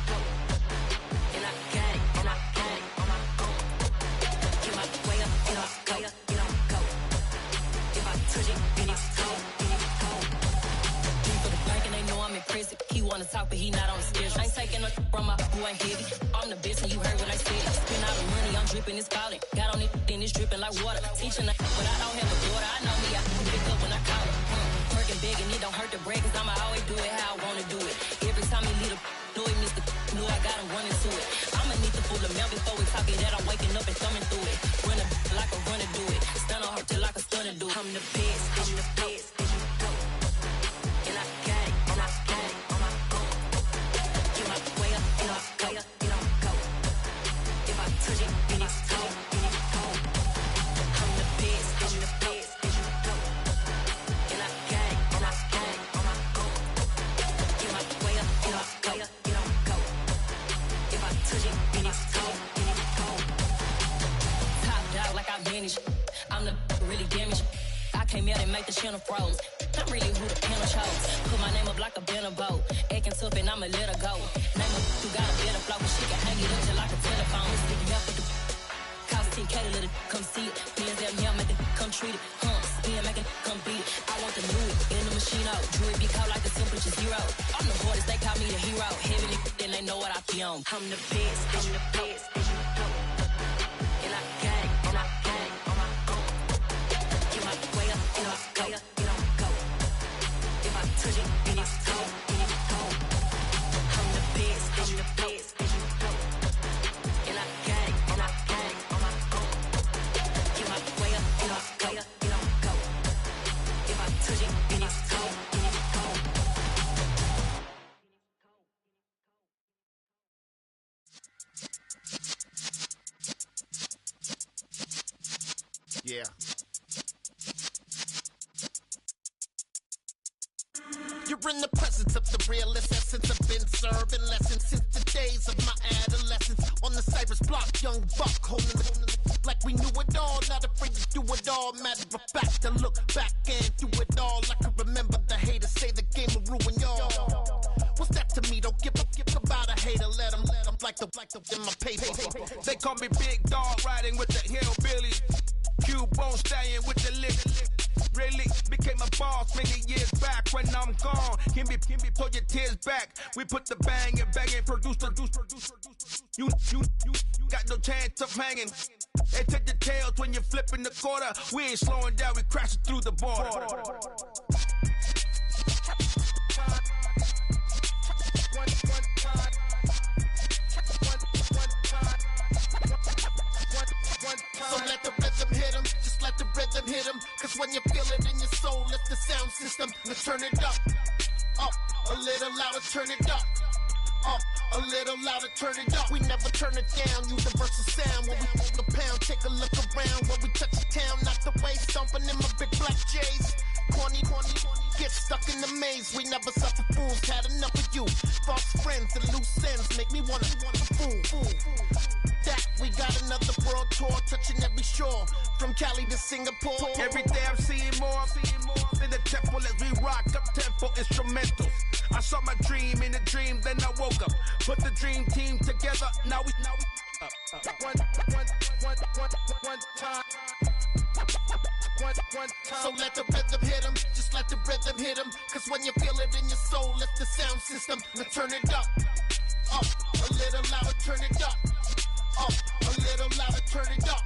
go. And I got it, and I got it on my own. Get my way up, you know, go, you know, go. If I touch it, then it's cold, then it's cold. Leave for the bank and they know I'm in prison. He wanna talk, but he not on the schedule. I ain't taking no from my boy heavy. I'm the best, and you heard what I said. Spend all the money, I'm dripping, it's falling. Got on it, then it's dripping like water. Teaching the but I don't have a daughter. I know me, I can pick up when I call her. Working big and it don't hurt to break, cause I'ma always do it how I wanna do it. Every time he lead a know he missed the knew I got him running to it. I'ma need the full amount before we talk it that I'm waking up and thumbing through it. Run a like a runner do it. Stun on her till like a stunner do it. I'm the best, and you go. And I got it, and I got it on my own. Get my way up, you know, go, you know, go. If I touch it, then it's cold, then it's cold. I'm the best, and you go. And I got it, and I got it on my own. Get my way up, you know, go, you know, go. If I touch it, then it's cold, then it's cold. Top dog like I manage. I'm the really damaged. I came out and make the channel froze. I'm really who the panel chose. Put my name up like a banner boat. Acting tough and I'ma let her go. Name her who got a better flow. She can hang it up just like a telephone. Sticking up with the cost 10K to let it come see it. Hands down here, make it come treat it. Spin, make it come beat it. I want the new it in the machine out. Drew it be cold like the temperature zero. I'm the hardest, they call me the hero. Heavy then they know what I be on. I'm the best, and you go. And I got it, and I got it on my own. Get my way up, you know, go, you know, go. If I touch it, then it's cold, then it's cold. I'm the best, and you go. And I got it, and I got it on my own. Get my way up, you know, go, you know, go. If I touch it, then it's cold, then it's cold. Yeah. You're in the presence of the realest essence. I've been serving lessons since the days of my adolescence. On the Cypress block, young buck holding the like we knew it all. Not afraid to do it all. Matter of fact, to look back and do it all. I can remember the haters say the game will ruin y'all. What's that to me? Don't give about a hater. Let them like the in my paper. They call me Big Dog, riding with the hillbilly. Cubone staying with the lick. Really became a boss many years back. When I'm gone, can me pull your tears back. We put the bang and produce. You got no chance of hanging. They take the tails when you're flipping the quarter. We ain't slowing down, we crashing through the border. So let the rhythm hit him, just let the rhythm hit him. Cause when you feel it in your soul, it's the sound system. Let's turn it up, a little louder, turn it up, a little louder, turn it up. We never turn it down, universal sound. When we hold the pound, take a look around. When we touch the town, not the way, stomping in my big black J's. Corny, get stuck in the maze. We never suffer fools, had enough of you. False friends and loose ends make me wanna fool. That we got another world tour, touching every shore, from Cali to Singapore. Every day I'm seeing more in the temple as we rock up tempo instrumentals. I saw my dream in a dream, then I woke up. Put the dream team together, now we one time. So let the rhythm hit him, just let the rhythm hit him. Cause when you feel it in your soul, it's the sound system. Now turn it up, a little louder, turn it up, a little louder, turn it up.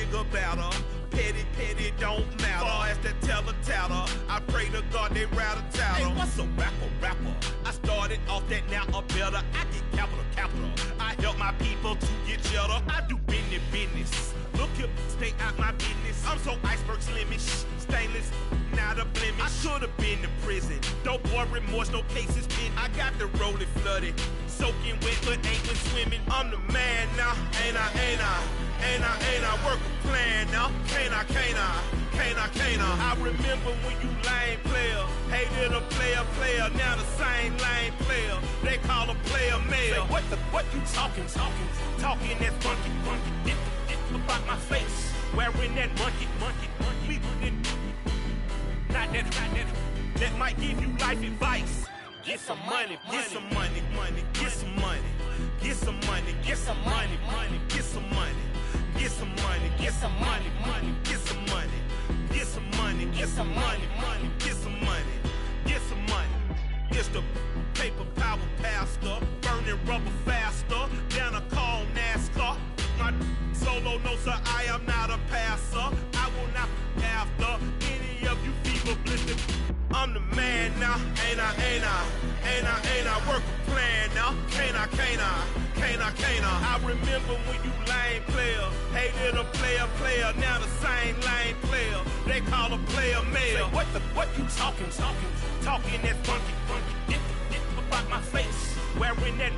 About her, petty don't matter. Far as the teller tatter, I pray to God they rattle tattle. Hey, what's a rapper? I start started off that, now I'm better. I get capital. I help my people to get cheddar. I do business. Look here, stay out my business. I'm so iceberg slimish, stainless, not a blemish. I should have been to prison. Don't boy remorse, no cases pinned. I got the rolling flooded, soaking wet, but ain't been swimming. I'm the man now, ain't I? Work a plan now, can't I? I remember when you lame player, hated a player, now the same lame player. They call a player male. Say, what you talking that funky, about my face, wearing that monkey. We not that might give you life advice. Get some money, get some money, get some money, get some money, get some money, get some money, get some money, get some money, get some money, get some money, get some money, get some money, get some money. It's the paper power pastor, burning rubber faster than a call NASCAR. My solo, no sir, I am not a passer. I will not after any of you fever blistered. I'm the man now, ain't I? Work a plan now, can't I? I remember when you lame player, hated a player, now the same lame player. They call a player male. Say, what you talking that funky, about my face, wearing that